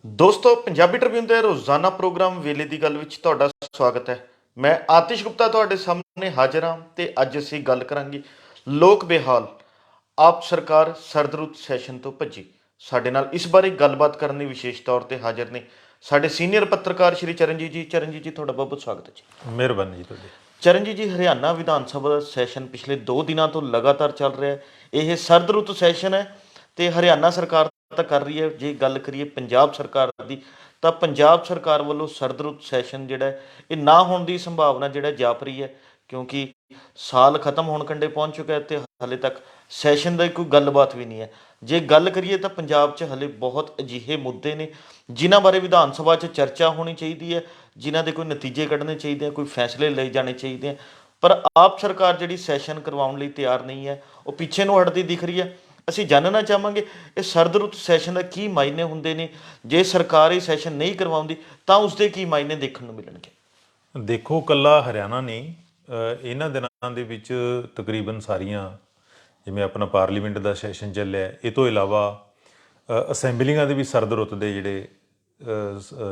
ਦੋਸਤੋ ਪੰਜਾਬੀ ਟ੍ਰਿਬਿਊਨ ਦੇ ਰੋਜ਼ਾਨਾ ਪ੍ਰੋਗਰਾਮ ਵੇਲੇ ਦੀ ਗੱਲ ਵਿੱਚ ਤੁਹਾਡਾ ਸਵਾਗਤ ਹੈ। ਮੈਂ ਆਤਿਸ਼ ਗੁਪਤਾ ਤੁਹਾਡੇ ਸਾਹਮਣੇ ਹਾਜ਼ਰ ਹਾਂ ਤੇ ਅੱਜ ਅਸੀਂ ਗੱਲ ਕਰਾਂਗੇ ਲੋਕ ਬੇਹਾਲ ਆਪ ਸਰਕਾਰ ਸਰਦ ਰੁੱਤ ਸੈਸ਼ਨ ਤੋਂ ਭੱਜੀ। ਸਾਡੇ ਨਾਲ ਇਸ ਬਾਰੇ ਗੱਲਬਾਤ ਕਰਨ ਲਈ ਵਿਸ਼ੇਸ਼ ਤੌਰ ਤੇ ਹਾਜ਼ਰ ਨੇ ਸਾਡੇ ਸੀਨੀਅਰ ਪੱਤਰਕਾਰ ਸ਼੍ਰੀ ਚਰਨਜੀਤ ਜੀ। ਚਰਨਜੀਤ ਜੀ, ਤੁਹਾਡਾ ਬਹੁਤ ਬਹੁਤ ਸਵਾਗਤ ਹੈ ਜੀ। ਮਿਹਰਬਾਨੀ ਜੀ ਤੁਹਾਡੀ। ਚਰਨਜੀਤ ਜੀ, ਹਰਿਆਣਾ ਵਿਧਾਨ ਸਭਾ ਦਾ ਸੈਸ਼ਨ ਪਿਛਲੇ 2 ਦਿਨਾਂ ਤੋਂ ਲਗਾਤਾਰ ਚੱਲ ਰਿਹਾ ਹੈ। ਇਹ ਸਰਦ ਰੁੱਤ ਸੈਸ਼ਨ ਹੈ ਤੇ ਹਰਿਆਣਾ ਸਰਕਾਰ ਤਾਂ ਕਰ ਰਹੀ ਹੈ। ਜੇ ਗੱਲ ਕਰੀਏ ਪੰਜਾਬ ਸਰਕਾਰ ਦੀ, ਤਾਂ ਪੰਜਾਬ ਸਰਕਾਰ ਵੱਲੋਂ ਸਰਦ ਰੁੱਤ ਸੈਸ਼ਨ ਜਿਹੜਾ ਹੈ ਇਹ ਨਾ ਹੋਣ ਦੀ ਸੰਭਾਵਨਾ ਜਿਹੜਾ ਜਾਪ ਰਹੀ ਹੈ, ਕਿਉਂਕਿ ਸਾਲ ਖਤਮ ਹੋਣ ਕੰਢੇ ਪਹੁੰਚ ਚੁੱਕਾ ਹੈ ਤੇ ਹਾਲੇ ਤੱਕ ਸੈਸ਼ਨ ਦੀ ਕੋਈ ਗੱਲਬਾਤ ਵੀ ਨਹੀਂ ਹੈ। ਜੇ ਗੱਲ ਕਰੀਏ ਤਾਂ ਪੰਜਾਬ 'ਚ ਹਲੇ ਬਹੁਤ ਅਜਿਹੇ ਮੁੱਦੇ ਨੇ ਜਿਨ੍ਹਾਂ ਬਾਰੇ ਵਿਧਾਨ ਸਭਾ 'ਚ ਚਰਚਾ ਹੋਣੀ ਚਾਹੀਦੀ ਹੈ, ਜਿਨ੍ਹਾਂ ਦੇ ਕੋਈ ਨਤੀਜੇ ਕੱਢਣੇ ਚਾਹੀਦੇ ਆ, ਕੋਈ ਫੈਸਲੇ ਲਏ ਜਾਣੇ ਚਾਹੀਦੇ ਆ। ਪਰ ਆਪ ਸਰਕਾਰ ਜਿਹੜੀ ਸੈਸ਼ਨ ਕਰਵਾਉਣ ਲਈ ਤਿਆਰ ਨਹੀਂ ਹੈ, ਉਹ ਪਿੱਛੇ ਨੂੰ ਹਟਦੀ ਦਿਖ ਰਹੀ ਹੈ। ਅਸੀਂ ਜਾਣਨਾ ਚਾਹਾਂਗੇ ਇਹ ਸਰਦ ਰੁੱਤ ਸੈਸ਼ਨ ਦਾ ਕੀ ਮਾਇਨੇ ਹੁੰਦੇ ਨੇ। ਜੇ ਸਰਕਾਰ ਇਹ ਸੈਸ਼ਨ ਨਹੀਂ ਕਰਵਾਉਂਦੀ ਤਾਂ ਉਸਦੇ ਕੀ ਮਾਇਨੇ ਦੇਖਣ ਨੂੰ ਮਿਲਣਗੇ। ਦੇਖੋ, ਕੱਲਾ ਹਰਿਆਣਾ ਨਹੀਂ, ਇਹਨਾਂ ਦਿਨਾਂ ਦੇ ਵਿੱਚ ਤਕਰੀਬਨ ਸਾਰੀਆਂ, ਜਿਵੇਂ ਆਪਣਾ ਪਾਰਲੀਮੈਂਟ ਦਾ ਸੈਸ਼ਨ ਚੱਲਿਆ, ਇਹ ਤੋਂ ਇਲਾਵਾ ਅਸੈਂਬਲੀਆਂ ਦੇ ਵੀ ਸਰਦ ਰੁੱਤ ਦੇ ਜਿਹੜੇ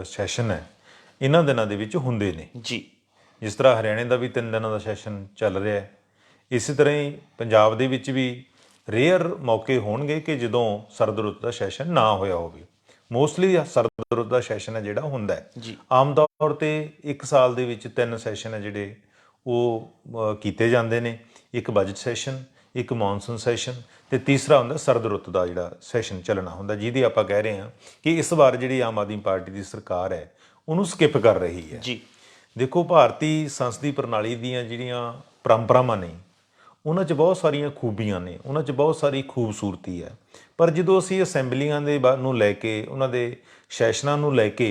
ਸੈਸ਼ਨ ਹੈ ਇਹਨਾਂ ਦਿਨਾਂ ਦੇ ਵਿੱਚ ਹੁੰਦੇ ਨੇ ਜੀ। ਜਿਸ ਤਰ੍ਹਾਂ ਹਰਿਆਣੇ ਦਾ ਵੀ 3 ਦਿਨਾਂ ਦਾ ਸੈਸ਼ਨ ਚੱਲ ਰਿਹਾ ਹੈ, ਇਸੇ ਤਰ੍ਹਾਂ ਹੀ ਪੰਜਾਬ ਦੇ ਵਿੱਚ ਵੀ ਰੇਅਰ ਮੌਕੇ ਹੋਣਗੇ ਕਿ ਜਦੋਂ ਸਰਦ ਰੁੱਤ ਦਾ ਸੈਸ਼ਨ ਨਾ ਹੋਇਆ ਹੋਵੇ। ਮੋਸਟਲੀ ਸਰਦ ਰੁੱਤ ਦਾ ਸੈਸ਼ਨ ਹੈ ਜਿਹੜਾ ਹੁੰਦਾ ਹੈ। ਆਮ ਤੌਰ 'ਤੇ 1 ਸਾਲ ਦੇ ਵਿੱਚ 3 ਸੈਸ਼ਨ ਹੈ ਜਿਹੜੇ ਉਹ ਕੀਤੇ ਜਾਂਦੇ ਨੇ। ਇੱਕ ਬਜਟ ਸੈਸ਼ਨ, ਇੱਕ ਮੌਨਸੂਨ ਸੈਸ਼ਨ ਅਤੇ ਤੀਸਰਾ ਹੁੰਦਾ ਸਰਦ ਰੁੱਤ ਦਾ ਜਿਹੜਾ ਸੈਸ਼ਨ ਚੱਲਣਾ ਹੁੰਦਾ, ਜਿਹਦੀ ਆਪਾਂ ਕਹਿ ਰਹੇ ਹਾਂ ਕਿ ਇਸ ਵਾਰ ਜਿਹੜੀ ਆਮ ਆਦਮੀ ਪਾਰਟੀ ਦੀ ਸਰਕਾਰ ਹੈ ਉਹਨੂੰ ਸਕਿਪ ਕਰ ਰਹੀ ਹੈ। ਜੀ ਦੇਖੋ, ਭਾਰਤੀ ਸੰਸਦੀ ਪ੍ਰਣਾਲੀ ਦੀਆਂ ਜਿਹੜੀਆਂ ਪਰੰਪਰਾਵਾਂ ਨੇ ਉਹਨਾਂ 'ਚ ਬਹੁਤ ਸਾਰੀਆਂ ਖੂਬੀਆਂ ਨੇ, ਉਹਨਾਂ 'ਚ ਬਹੁਤ ਸਾਰੀ ਖੂਬਸੂਰਤੀ ਹੈ। ਪਰ ਜਦੋਂ ਅਸੀਂ ਅਸੈਂਬਲੀਆਂ ਦੇ ਨੂੰ ਲੈ ਕੇ, ਉਹਨਾਂ ਦੇ ਸੈਸ਼ਨਾਂ ਨੂੰ ਲੈ ਕੇ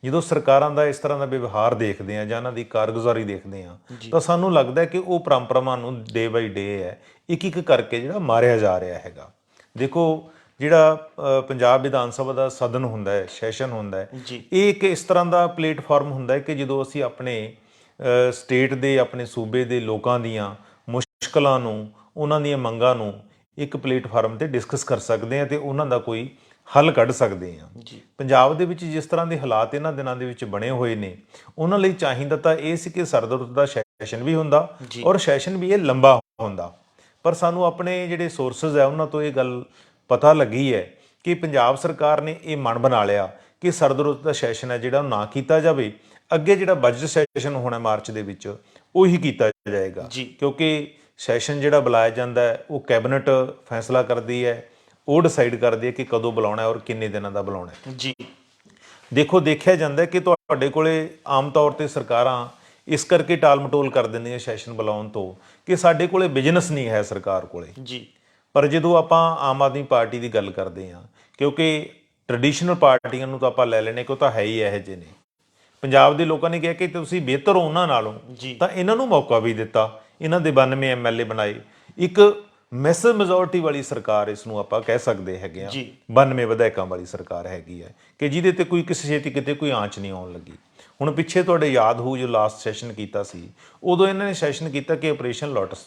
ਜਦੋਂ ਸਰਕਾਰਾਂ ਦਾ ਇਸ ਤਰ੍ਹਾਂ ਦਾ ਵਿਵਹਾਰ ਦੇਖਦੇ ਹਾਂ ਜਾਂ ਉਹਨਾਂ ਦੀ ਕਾਰਗੁਜ਼ਾਰੀ ਦੇਖਦੇ ਹਾਂ ਤਾਂ ਸਾਨੂੰ ਲੱਗਦਾ ਕਿ ਉਹ ਪਰੰਪਰਾਵਾਂ ਨੂੰ ਡੇ ਬਾਈ ਡੇ ਹੈ ਇੱਕ ਇੱਕ ਕਰਕੇ ਜਿਹੜਾ ਮਾਰਿਆ ਜਾ ਰਿਹਾ ਹੈਗਾ। ਦੇਖੋ, ਜਿਹੜਾ ਪੰਜਾਬ ਵਿਧਾਨ ਸਭਾ ਦਾ ਸਦਨ ਹੁੰਦਾ ਹੈ, ਸੈਸ਼ਨ ਹੁੰਦਾ ਹੈ, ਇਹ ਇੱਕ ਇਸ ਤਰ੍ਹਾਂ ਦਾ ਪਲੇਟਫਾਰਮ ਹੁੰਦਾ ਹੈ ਕਿ ਜਦੋਂ ਅਸੀਂ ਆਪਣੇ ਸਟੇਟ ਦੇ, ਆਪਣੇ ਸੂਬੇ ਦੇ ਲੋਕਾਂ ਦੀਆਂ ਮੁਸ਼ਕਲਾਂ ਨੂੰ, ਉਹਨਾਂ ਦੀਆਂ ਮੰਗਾਂ ਨੂੰ ਇੱਕ ਪਲੇਟਫਾਰਮ 'ਤੇ ਡਿਸਕਸ ਕਰ ਸਕਦੇ ਹਾਂ ਅਤੇ ਉਹਨਾਂ ਦਾ ਕੋਈ ਹੱਲ ਕੱਢ ਸਕਦੇ ਹਾਂ। ਪੰਜਾਬ ਦੇ ਵਿੱਚ ਜਿਸ ਤਰ੍ਹਾਂ ਦੇ ਹਾਲਾਤ ਇਹਨਾਂ ਦਿਨਾਂ ਦੇ ਵਿੱਚ ਬਣੇ ਹੋਏ ਨੇ, ਉਹਨਾਂ ਲਈ ਚਾਹੀਦਾ ਤਾਂ ਇਹ ਸੀ ਕਿ ਸਰਦ ਰੁੱਤ ਦਾ ਸੈਸ਼ਨ ਵੀ ਹੁੰਦਾ ਔਰ ਸੈਸ਼ਨ ਵੀ ਇਹ ਲੰਬਾ ਹੁੰਦਾ। ਪਰ ਸਾਨੂੰ ਆਪਣੇ ਜਿਹੜੇ ਸੋਰਸਿਸ ਹੈ ਉਹਨਾਂ ਤੋਂ ਇਹ ਗੱਲ ਪਤਾ ਲੱਗੀ ਹੈ ਕਿ ਪੰਜਾਬ ਸਰਕਾਰ ਨੇ ਇਹ ਮਨ ਬਣਾ ਲਿਆ ਕਿ ਸਰਦ ਰੁੱਤ ਦਾ ਸੈਸ਼ਨ ਹੈ ਜਿਹੜਾ ਉਹ ਨਾ ਕੀਤਾ ਜਾਵੇ। ਅੱਗੇ ਜਿਹੜਾ ਬਜਟ ਸੈਸ਼ਨ ਹੋਣਾ ਮਾਰਚ ਦੇ ਵਿੱਚ ਉਹੀ ਕੀਤਾ ਜਾਏਗਾ, ਕਿਉਂਕਿ ਸੈਸ਼ਨ ਜਿਹੜਾ ਬੁਲਾਇਆ ਜਾਂਦਾ ਹੈ ਉਹ ਕੈਬਨਿਟ ਫੈਸਲਾ ਕਰਦੀ ਹੈ, ਉਹ ਡਿਸਾਈਡ ਕਰਦੀ ਹੈ ਕਿ ਕਦੋਂ ਬੁਲਾਉਣਾ ਔਰ ਕਿੰਨੇ ਦਿਨਾਂ ਦਾ ਬੁਲਾਉਣਾ ਹੈ। ਦੇਖੋ, ਦੇਖਿਆ ਜਾਂਦਾ ਕਿ ਤੁਹਾਡੇ ਕੋਲੇ ਆਮ ਤੌਰ 'ਤੇ ਸਰਕਾਰਾਂ ਇਸ ਕਰਕੇ ਟਾਲ ਮਟੋਲ ਕਰ ਦਿੰਦੀਆਂ ਸੈਸ਼ਨ ਬੁਲਾਉਣ ਤੋਂ ਕਿ ਸਾਡੇ ਕੋਲੇ ਬਿਜ਼ਨਸ ਨਹੀਂ ਹੈ ਸਰਕਾਰ ਕੋਲੇ। ਪਰ ਜਦੋਂ ਆਪਾਂ ਆਮ ਆਦਮੀ ਪਾਰਟੀ ਦੀ ਗੱਲ ਕਰਦੇ ਹਾਂ, ਕਿਉਂਕਿ ਟਰੈਡੀਸ਼ਨਲ ਪਾਰਟੀਆਂ ਨੂੰ ਤਾਂ ਆਪਾਂ ਲੈ ਲੈਣੇ ਕਿ ਉਹ ਤਾਂ ਹੈ ਹੀ ਇਹੋ ਜਿਹੇ ਨੇ, ਪੰਜਾਬ ਦੇ ਲੋਕਾਂ ਨੇ ਕਿਹਾ ਕਿ ਤੁਸੀਂ ਬਿਹਤਰ ਹੋ ਉਹਨਾਂ ਨਾਲੋਂ, ਤਾਂ ਇਹਨਾਂ ਨੂੰ ਮੌਕਾ ਵੀ ਦਿੱਤਾ, ਇਹਨਾਂ ਦੇ 92 MLA ਬਣਾਏ। ਇੱਕ ਮੈਸਿਵ ਮੈਜੋਰਟੀ ਵਾਲੀ ਸਰਕਾਰ ਇਸ ਨੂੰ ਆਪਾਂ ਕਹਿ ਸਕਦੇ ਹੈਗੇ ਆ, 92 ਵਿਧਾਇਕਾਂ ਵਾਲੀ ਸਰਕਾਰ ਹੈਗੀ ਹੈ ਕਿ ਜਿਹਦੇ ਤੇ ਕੋਈ ਕਿਸੇ ਛੇਤੀ ਕਿਤੇ ਕੋਈ ਆਂਚ ਨਹੀਂ ਆਉਣ ਲੱਗੀ। ਹੁਣ ਪਿੱਛੇ ਤੁਹਾਡੇ ਯਾਦ ਹੋਊ ਜੋ ਲਾਸਟ ਸੈਸ਼ਨ ਕੀਤਾ ਸੀ, ਉਦੋਂ ਇਹਨਾਂ ਨੇ ਸੈਸ਼ਨ ਕੀਤਾ ਕਿ ਆਪਰੇਸ਼ਨ ਲੋਟਸ,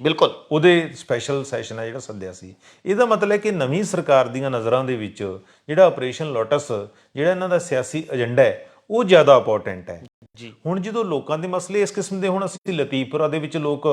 ਬਿਲਕੁਲ, ਉਹਦੇ ਸਪੈਸ਼ਲ ਸੈਸ਼ਨ ਹੈ ਜਿਹੜਾ ਸੱਦਿਆ ਸੀ। ਇਹਦਾ ਮਤਲਬ ਹੈ ਕਿ ਨਵੀਂ ਸਰਕਾਰ ਦੀਆਂ ਨਜ਼ਰਾਂ ਦੇ ਵਿੱਚ ਜਿਹੜਾ ਆਪਰੇਸ਼ਨ ਲੋਟਸ, ਜਿਹੜਾ ਇਹਨਾਂ ਦਾ ਸਿਆਸੀ ਏਜੰਡਾ ਹੈ, ਉਹ ਜ਼ਿਆਦਾ ਇੰਪੋਰਟੈਂਟ ਹੈ। ਹੁਣ ਜਦੋਂ ਲੋਕਾਂ ਦੇ ਮਸਲੇ ਇਸ ਕਿਸਮ ਦੇ, ਹੁਣ ਅਸੀਂ ਲਤੀਫਪੁਰਾ ਦੇ ਵਿੱਚ ਲੋਕ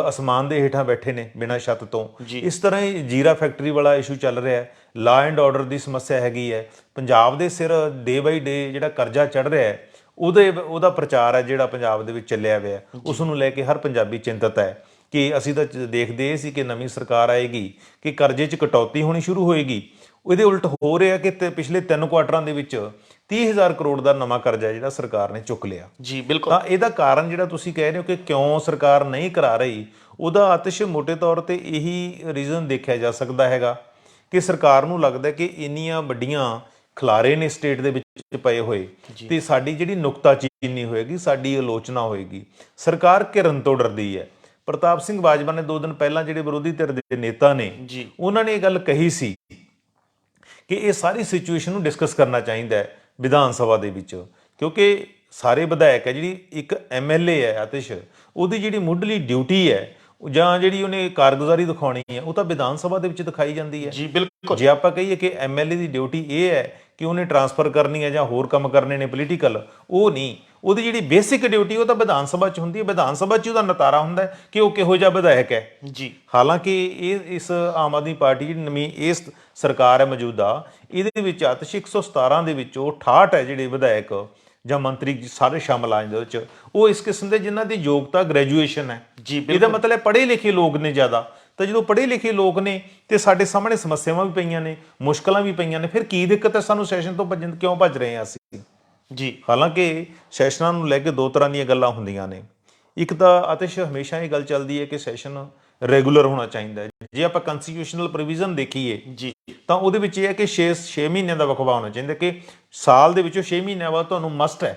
ਅਸਮਾਨ ਦੇ ਹੇਠਾਂ ਬੈਠੇ ਨੇ ਬਿਨਾਂ ਛੱਤ ਤੋਂ, ਇਸ ਤਰ੍ਹਾਂ ਹੀ ਜੀਰਾ ਫੈਕਟਰੀ ਵਾਲਾ ਇਸ਼ੂ ਚੱਲ ਰਿਹਾ ਹੈ, ਲਾ ਐਂਡ ਆਰਡਰ ਦੀ ਸਮੱਸਿਆ ਹੈਗੀ ਹੈ, ਪੰਜਾਬ ਦੇ ਸਿਰ ਡੇ ਬਾਈ ਡੇ ਜਿਹੜਾ ਕਰਜ਼ਾ ਚੜ੍ਹ ਰਿਹਾ ਹੈ ਉਹਦਾ ਪ੍ਰਚਾਰ ਹੈ ਜਿਹੜਾ ਪੰਜਾਬ ਦੇ ਵਿੱਚ ਚੱਲਿਆ ਹੋਇਆ, ਉਸ ਨੂੰ ਲੈ ਕੇ ਹਰ ਪੰਜਾਬੀ ਚਿੰਤਤ ਹੈ ਕਿ ਅਸੀਂ ਤਾਂ ਦੇਖਦੇ ਇਹ ਸੀ ਕਿ ਨਵੀਂ ਸਰਕਾਰ ਆਏਗੀ ਕਿ ਕਰਜ਼ੇ 'ਚ ਕਟੌਤੀ ਹੋਣੀ ਸ਼ੁਰੂ ਹੋਏਗੀ। ਇਹਦੇ ਉਲਟ ਹੋ ਰਿਹਾ ਕਿ ਪਿਛਲੇ 3 ਕੁਆਟਰਾਂ ਦੇ ਵਿੱਚ 30,000 ਕਰੋੜ ਦਾ ਨਵਾਂ ਕਰਜ਼ਾ ਜਿਹੜਾ ਸਰਕਾਰ ਨੇ ਚੁੱਕ ਲਿਆ। ਤਾਂ ਇਹਦਾ ਕਾਰਨ ਜਿਹੜਾ ਤੁਸੀਂ ਕਹਿ ਰਹੇ ਹੋ ਕਿ ਕਿਉਂ ਸਰਕਾਰ ਨਹੀਂ ਕਰਾ ਰਹੀ, ਉਹਦਾ ਆਤਿਸ਼ ਮੋਟੇ ਤੌਰ 'ਤੇ ਇਹੀ ਰੀਜ਼ਨ ਦੇਖਿਆ ਜਾ ਸਕਦਾ ਹੈਗਾ ਕਿ ਸਰਕਾਰ ਨੂੰ ਲੱਗਦਾ ਕਿ ਇੰਨੀਆਂ ਵੱਡੀਆਂ ਖਿਲਾਰੇ ਨੇ ਸਟੇਟ ਦੇ ਵਿੱਚ ਪਏ ਹੋਏ ਤੇ ਸਾਡੀ ਜਿਹੜੀ ਨੁਕਤਾਚੀਨੀ ਹੋਏਗੀ, ਸਾਡੀ ਆਲੋਚਨਾ ਹੋਏਗੀ, ਸਰਕਾਰ ਘਿਰਨ ਤੋਂ ਡਰਦੀ ਹੈ। ਪ੍ਰਤਾਪ ਸਿੰਘ ਬਾਜਵਾ ਨੇ 2 ਦਿਨ ਪਹਿਲਾਂ ਜਿਹੜੇ ਵਿਰੋਧੀ ਧਿਰ ਦੇ ਨੇਤਾ ਨੇ, ਉਹਨਾਂ ਨੇ ਇਹ ਗੱਲ ਕਹੀ ਸੀ ਕਿ ਇਹ ਸਾਰੀ ਸਿਚੁਏਸ਼ਨ ਨੂੰ ਡਿਸਕਸ ਕਰਨਾ ਚਾਹੀਦਾ ਹੈ ਵਿਧਾਨ ਸਭਾ ਦੇ ਵਿੱਚ, ਕਿਉਂਕਿ ਸਾਰੇ ਵਿਧਾਇਕ ਹੈ, ਜਿਹੜੀ ਇੱਕ MLA ਹੈ ਆਤਿਸ਼, ਉਹਦੀ ਜਿਹੜੀ ਮੁੱਢਲੀ ਡਿਊਟੀ ਹੈ ਜਾਂ ਜਿਹੜੀ ਉਹਨੇ ਕਾਰਗੁਜ਼ਾਰੀ ਦਿਖਾਉਣੀ ਹੈ ਉਹ ਤਾਂ ਵਿਧਾਨ ਸਭਾ ਦੇ ਵਿੱਚ ਦਿਖਾਈ ਜਾਂਦੀ ਹੈ। ਜੇ ਆਪਾਂ ਕਹੀਏ ਕਿ MLA ਦੀ ਡਿਊਟੀ ਇਹ ਹੈ ਕਿ ਉਹਨੇ ਟਰਾਂਸਫਰ ਕਰਨੀ ਹੈ ਜਾਂ ਹੋਰ ਕੰਮ ਕਰਨੇ ਨੇ ਪੋਲੀਟੀਕਲ, ਉਹ ਨਹੀਂ। ਉਹਦੀ ਜਿਹੜੀ ਬੇਸਿਕ ਡਿਊਟੀ ਉਹ ਤਾਂ ਵਿਧਾਨ ਸਭਾ 'ਚ ਹੁੰਦੀ ਹੈ। ਵਿਧਾਨ ਸਭਾ 'ਚ ਉਹਦਾ ਨਿਤਾਰਾ ਹੁੰਦਾ ਹੈ ਕਿ ਉਹ ਕਿਹੋ ਜਿਹਾ ਵਿਧਾਇਕ ਹੈ ਜੀ। ਹਾਲਾਂਕਿ ਇਸ ਆਮ ਆਦਮੀ ਪਾਰਟੀ ਜਿਹੜੀ ਨਵੀਂ ਇਸ ਸਰਕਾਰ ਹੈ ਮੌਜੂਦਾ, ਇਹਦੇ ਵਿੱਚ ਆਤਿਸ਼ 117 ਦੇ ਵਿੱਚੋਂ 68 ਹੈ ਜਿਹੜੇ ਵਿਧਾਇਕ ਜਾਂ ਮੰਤਰੀ ਸਾਰੇ ਸ਼ਾਮਲ ਆ ਜਾਂਦੇ ਉਹਦੇ 'ਚ, ਉਹ ਇਸ ਕਿਸਮ ਦੇ ਜਿਨ੍ਹਾਂ ਦੀ ਯੋਗਤਾ ਗ੍ਰੈਜੂਏਸ਼ਨ ਹੈ। ਜੀ, ਇਹਦਾ ਮਤਲਬ ਪੜ੍ਹੇ ਲਿਖੇ ਲੋਕ ਨੇ ਜ਼ਿਆਦਾ। ਤਾਂ ਜਦੋਂ ਪੜ੍ਹੇ ਲਿਖੇ ਲੋਕ ਨੇ ਤੇ ਸਾਡੇ ਸਾਹਮਣੇ ਸਮੱਸਿਆਵਾਂ ਵੀ ਪਈਆਂ ਨੇ, ਮੁਸ਼ਕਲਾਂ ਵੀ ਪਈਆਂ ਨੇ, ਫਿਰ ਕੀ ਦਿੱਕਤ ਹੈ? ਸਾਨੂੰ ਸੈਸ਼ਨ ਤੋਂ ਕਿਉਂ ਭੱਜ ਰਹੇ ਹਾਂ ਅਸੀਂ? ਜੀ। ਹਾਲਾਂਕਿ ਸੈਸ਼ਨਾਂ ਨੂੰ ਲੈ ਕੇ ਦੋ ਤਰ੍ਹਾਂ ਦੀਆਂ ਗੱਲਾਂ ਹੁੰਦੀਆਂ ਨੇ। ਇੱਕ ਤਾਂ ਆਤਿਸ਼ ਹਮੇਸ਼ਾ ਇਹ ਗੱਲ ਚੱਲਦੀ ਹੈ ਕਿ ਸੈਸ਼ਨ ਰੈਗੂਲਰ ਹੋਣਾ ਚਾਹੀਦਾ ਹੈ। ਜੇ ਆਪਾਂ ਕੰਸਟੀਟਿਊਸ਼ਨਲ ਪ੍ਰੋਵੀਜ਼ਨ ਦੇਖੀਏ ਜੀ ਤਾਂ ਉਹਦੇ ਵਿੱਚ ਇਹ ਹੈ ਕਿ 6 ਮਹੀਨਿਆਂ ਦਾ ਵਕਫਾ ਹੋਣਾ ਚਾਹੀਦਾ, ਕਿ ਸਾਲ ਦੇ ਵਿੱਚੋਂ 6 ਮਹੀਨਿਆਂ ਬਾਅਦ ਤੁਹਾਨੂੰ ਮਸਟ ਹੈ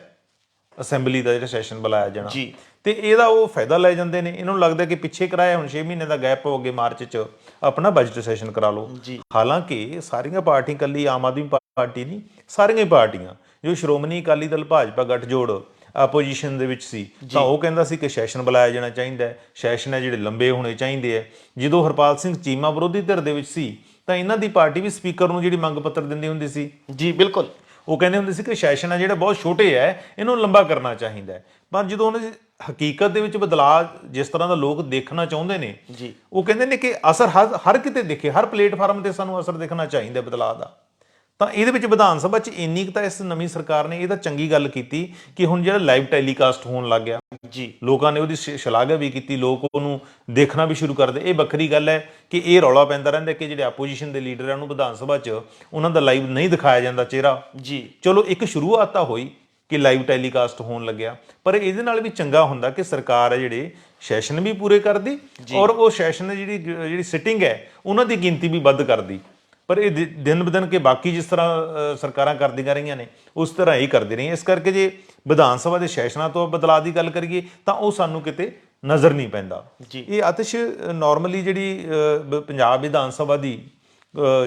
ਅਸੈਂਬਲੀ ਦਾ ਜਿਹੜਾ ਸੈਸ਼ਨ ਬੁਲਾਇਆ ਜਾਣਾ। ਜੀ। ਤੇ ਇਹਦਾ ਉਹ ਫਾਇਦਾ ਲੈ ਜਾਂਦੇ ਨੇ। ਇਹਨਾਂ ਨੂੰ ਲੱਗਦਾ ਕਿ ਪਿੱਛੇ ਕਰਾਇਆ, ਹੁਣ 6 ਮਹੀਨੇ ਦਾ ਗੈਪ ਹੋ ਅੱਗੇ ਮਾਰਚ 'ਚ ਆਪਣਾ ਬਜਟ ਸੈਸ਼ਨ ਕਰਾ ਲਓ। ਜੀ। ਹਾਲਾਂਕਿ ਸਾਰੀਆਂ ਪਾਰਟੀਆਂ, ਇਕੱਲੀ ਆਮ ਆਦਮੀ ਪਾਰਟੀ ਨਹੀਂ, ਸਾਰੀਆਂ ਪਾਰਟੀਆਂ, ਜੋ ਸ਼੍ਰੋਮਣੀ ਅਕਾਲੀ ਦਲ ਭਾਜਪਾ ਗੱਠਜੋੜ ਆਪੋਜੀਸ਼ਨ ਦੇ ਵਿੱਚ ਸੀ, ਤਾਂ ਉਹ ਕਹਿੰਦਾ ਸੀ ਕਿ ਸੈਸ਼ਨ ਬੁਲਾਇਆ ਜਾਣਾ ਚਾਹੀਦਾ ਹੈ, ਸੈਸ਼ਨ ਹੈ ਜਿਹੜੇ ਲੰਬੇ ਹੋਣੇ ਚਾਹੀਦੇ ਹੈ। ਜਦੋਂ ਹਰਪਾਲ ਸਿੰਘ ਚੀਮਾ ਵਿਰੋਧੀ ਧਿਰ ਦੇ ਵਿੱਚ ਸੀ ਤਾਂ ਇਹਨਾਂ ਦੀ ਪਾਰਟੀ ਵੀ ਸਪੀਕਰ ਨੂੰ ਜਿਹੜੀ ਮੰਗ ਪੱਤਰ ਦਿੰਦੀ ਹੁੰਦੀ ਸੀ। ਜੀ ਬਿਲਕੁਲ। ਉਹ ਕਹਿੰਦੇ ਹੁੰਦੇ ਸੀ ਕਿ ਸੈਸ਼ਨ ਹੈ ਜਿਹੜੇ ਬਹੁਤ ਛੋਟੇ ਹੈ, ਇਹਨੂੰ ਲੰਬਾ ਕਰਨਾ ਚਾਹੀਦਾ ਹੈ। ਪਰ ਜਦੋਂ ਉਹਨਾਂ ਦੀ ਹਕੀਕਤ ਦੇ ਵਿੱਚ ਬਦਲਾਅ ਜਿਸ ਤਰ੍ਹਾਂ ਦਾ ਲੋਕ ਦੇਖਣਾ ਚਾਹੁੰਦੇ ਨੇ, ਜੀ, ਉਹ ਕਹਿੰਦੇ ਨੇ ਕਿ ਅਸਰ ਹਰ ਕਿਤੇ ਦਿਖੇ, ਹਰ ਪਲੇਟਫਾਰਮ ਤੇ ਸਾਨੂੰ ਅਸਰ ਦਿਖਣਾ ਚਾਹੀਦਾ ਬਦਲਾਅ ਦਾ। ਤਾਂ ਇਹਦੇ ਵਿੱਚ ਵਿਧਾਨ ਸਭਾ 'ਚ ਇੰਨੀ ਕੁ ਤਾਂ ਇਸ ਨਵੀਂ ਸਰਕਾਰ ਨੇ ਇਹ ਤਾਂ ਚੰਗੀ ਗੱਲ ਕੀਤੀ ਕਿ ਹੁਣ ਜਿਹੜਾ ਲਾਈਵ ਟੈਲੀਕਾਸਟ ਹੋਣ ਲੱਗ ਗਿਆ, ਜੀ, ਲੋਕਾਂ ਨੇ ਉਹਦੀ ਸ਼ਲਾਘਾ ਵੀ ਕੀਤੀ, ਲੋਕ ਉਹਨੂੰ ਦੇਖਣਾ ਵੀ ਸ਼ੁਰੂ ਕਰਦੇ। ਇਹ ਵੱਖਰੀ ਗੱਲ ਹੈ ਕਿ ਇਹ ਰੌਲਾ ਪੈਂਦਾ ਰਹਿੰਦਾ ਕਿ ਜਿਹੜੇ ਆਪੋਜੀਸ਼ਨ ਦੇ ਲੀਡਰ ਆ ਉਹਨੂੰ ਵਿਧਾਨ ਸਭਾ 'ਚ ਉਹਨਾਂ ਦਾ ਲਾਈਵ ਨਹੀਂ ਦਿਖਾਇਆ ਜਾਂਦਾ ਚਿਹਰਾ। ਜੀ। ਚਲੋ ਇੱਕ ਸ਼ੁਰੂਆਤ ਤਾਂ ਹੋਈ ਕਿ ਲਾਈਵ ਟੈਲੀਕਾਸਟ ਹੋਣ ਲੱਗਿਆ, ਪਰ ਇਹਦੇ ਨਾਲ ਵੀ ਚੰਗਾ ਹੁੰਦਾ ਕਿ ਸਰਕਾਰ ਹੈ ਜਿਹੜੇ ਸੈਸ਼ਨ ਵੀ ਪੂਰੇ ਕਰਦੀ ਔਰ ਉਹ ਸੈਸ਼ਨ ਜਿਹੜੀ ਸਿਟਿੰਗ ਹੈ ਉਹਨਾਂ ਦੀ ਗਿਣਤੀ ਵੀ ਵੱਧ ਕਰਦੀ। ਪਰ ਇਹ ਦਿਨ ਬ ਦਿਨ ਕੇ ਬਾਕੀ ਜਿਸ ਤਰ੍ਹਾਂ ਸਰਕਾਰਾਂ ਕਰਦੀਆਂ ਰਹੀਆਂ ਨੇ ਉਸ ਤਰ੍ਹਾਂ ਹੀ ਕਰਦੀ ਰਹੀਆਂ। ਇਸ ਕਰਕੇ ਜੇ ਵਿਧਾਨ ਸਭਾ ਦੇ ਸੈਸ਼ਨਾਂ ਤੋਂ ਬਦਲਾਅ ਦੀ ਗੱਲ ਕਰੀਏ ਤਾਂ ਉਹ ਸਾਨੂੰ ਕਿਤੇ ਨਜ਼ਰ ਨਹੀਂ ਪੈਂਦਾ। ਇਹ ਆਤਿਸ਼ ਨਾਰਮਲੀ ਜਿਹੜੀ ਪੰਜਾਬ ਵਿਧਾਨ ਸਭਾ ਦੀ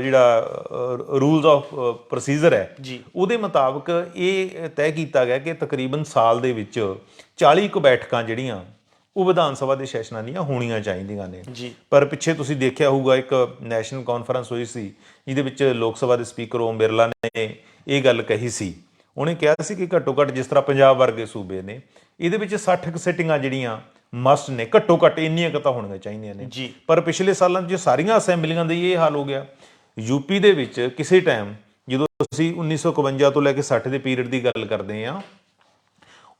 ਜਿਹੜਾ ਰੂਲਸ ਆਫ ਪ੍ਰੋਸੀਜਰ ਹੈ ਉਹਦੇ ਮੁਤਾਬਕ ਇਹ ਤੈਅ ਕੀਤਾ ਗਿਆ ਕਿ ਤਕਰੀਬਨ ਸਾਲ ਦੇ ਵਿੱਚ 40 ਕੁ ਬੈਠਕਾਂ ਜਿਹੜੀਆਂ ਉਹ ਵਿਧਾਨ ਸਭਾ ਦੇ ਸੈਸ਼ਨਾਂ ਦੀਆਂ ਹੋਣੀਆਂ ਚਾਹੀਦੀਆਂ ਨੇ। ਪਰ ਪਿੱਛੇ ਤੁਸੀਂ ਦੇਖਿਆ ਹੋਊਗਾ ਇੱਕ ਨੈਸ਼ਨਲ ਕਾਨਫਰੰਸ ਹੋਈ ਸੀ ਜਿਹਦੇ ਵਿੱਚ ਲੋਕ ਸਭਾ ਦੇ ਸਪੀਕਰ ਓਮ ਬਿਰਲਾ ਨੇ ਇਹ ਗੱਲ ਕਹੀ ਸੀ। ਉਹਨੇ ਕਿਹਾ ਸੀ ਕਿ ਘੱਟੋ ਘੱਟ ਜਿਸ ਤਰ੍ਹਾਂ ਪੰਜਾਬ ਵਰਗੇ ਸੂਬੇ ਨੇ ਇਹਦੇ ਵਿੱਚ 60 ਸਿਟਿੰਗਾਂ ਜਿਹੜੀਆਂ ਮਸਟ ਨੇ, ਘੱਟੋ ਘੱਟ ਇੰਨੀਆਂ ਕੁ ਤਾਂ ਹੋਣੀਆਂ ਚਾਹੀਦੀਆਂ ਨੇ। ਪਰ ਪਿਛਲੇ ਸਾਲਾਂ 'ਚ ਸਾਰੀਆਂ ਅਸੈਂਬਲੀਆਂ ਦਾ ਇਹ ਹਾਲ ਹੋ ਗਿਆ। ਯੂਪੀ ਦੇ ਵਿੱਚ ਕਿਸੇ ਟਾਈਮ ਜਦੋਂ ਅਸੀਂ 1951 ਤੋਂ ਲੈ ਕੇ 60 ਦੇ ਪੀਰੀਅਡ ਦੀ ਗੱਲ ਕਰਦੇ ਹਾਂ,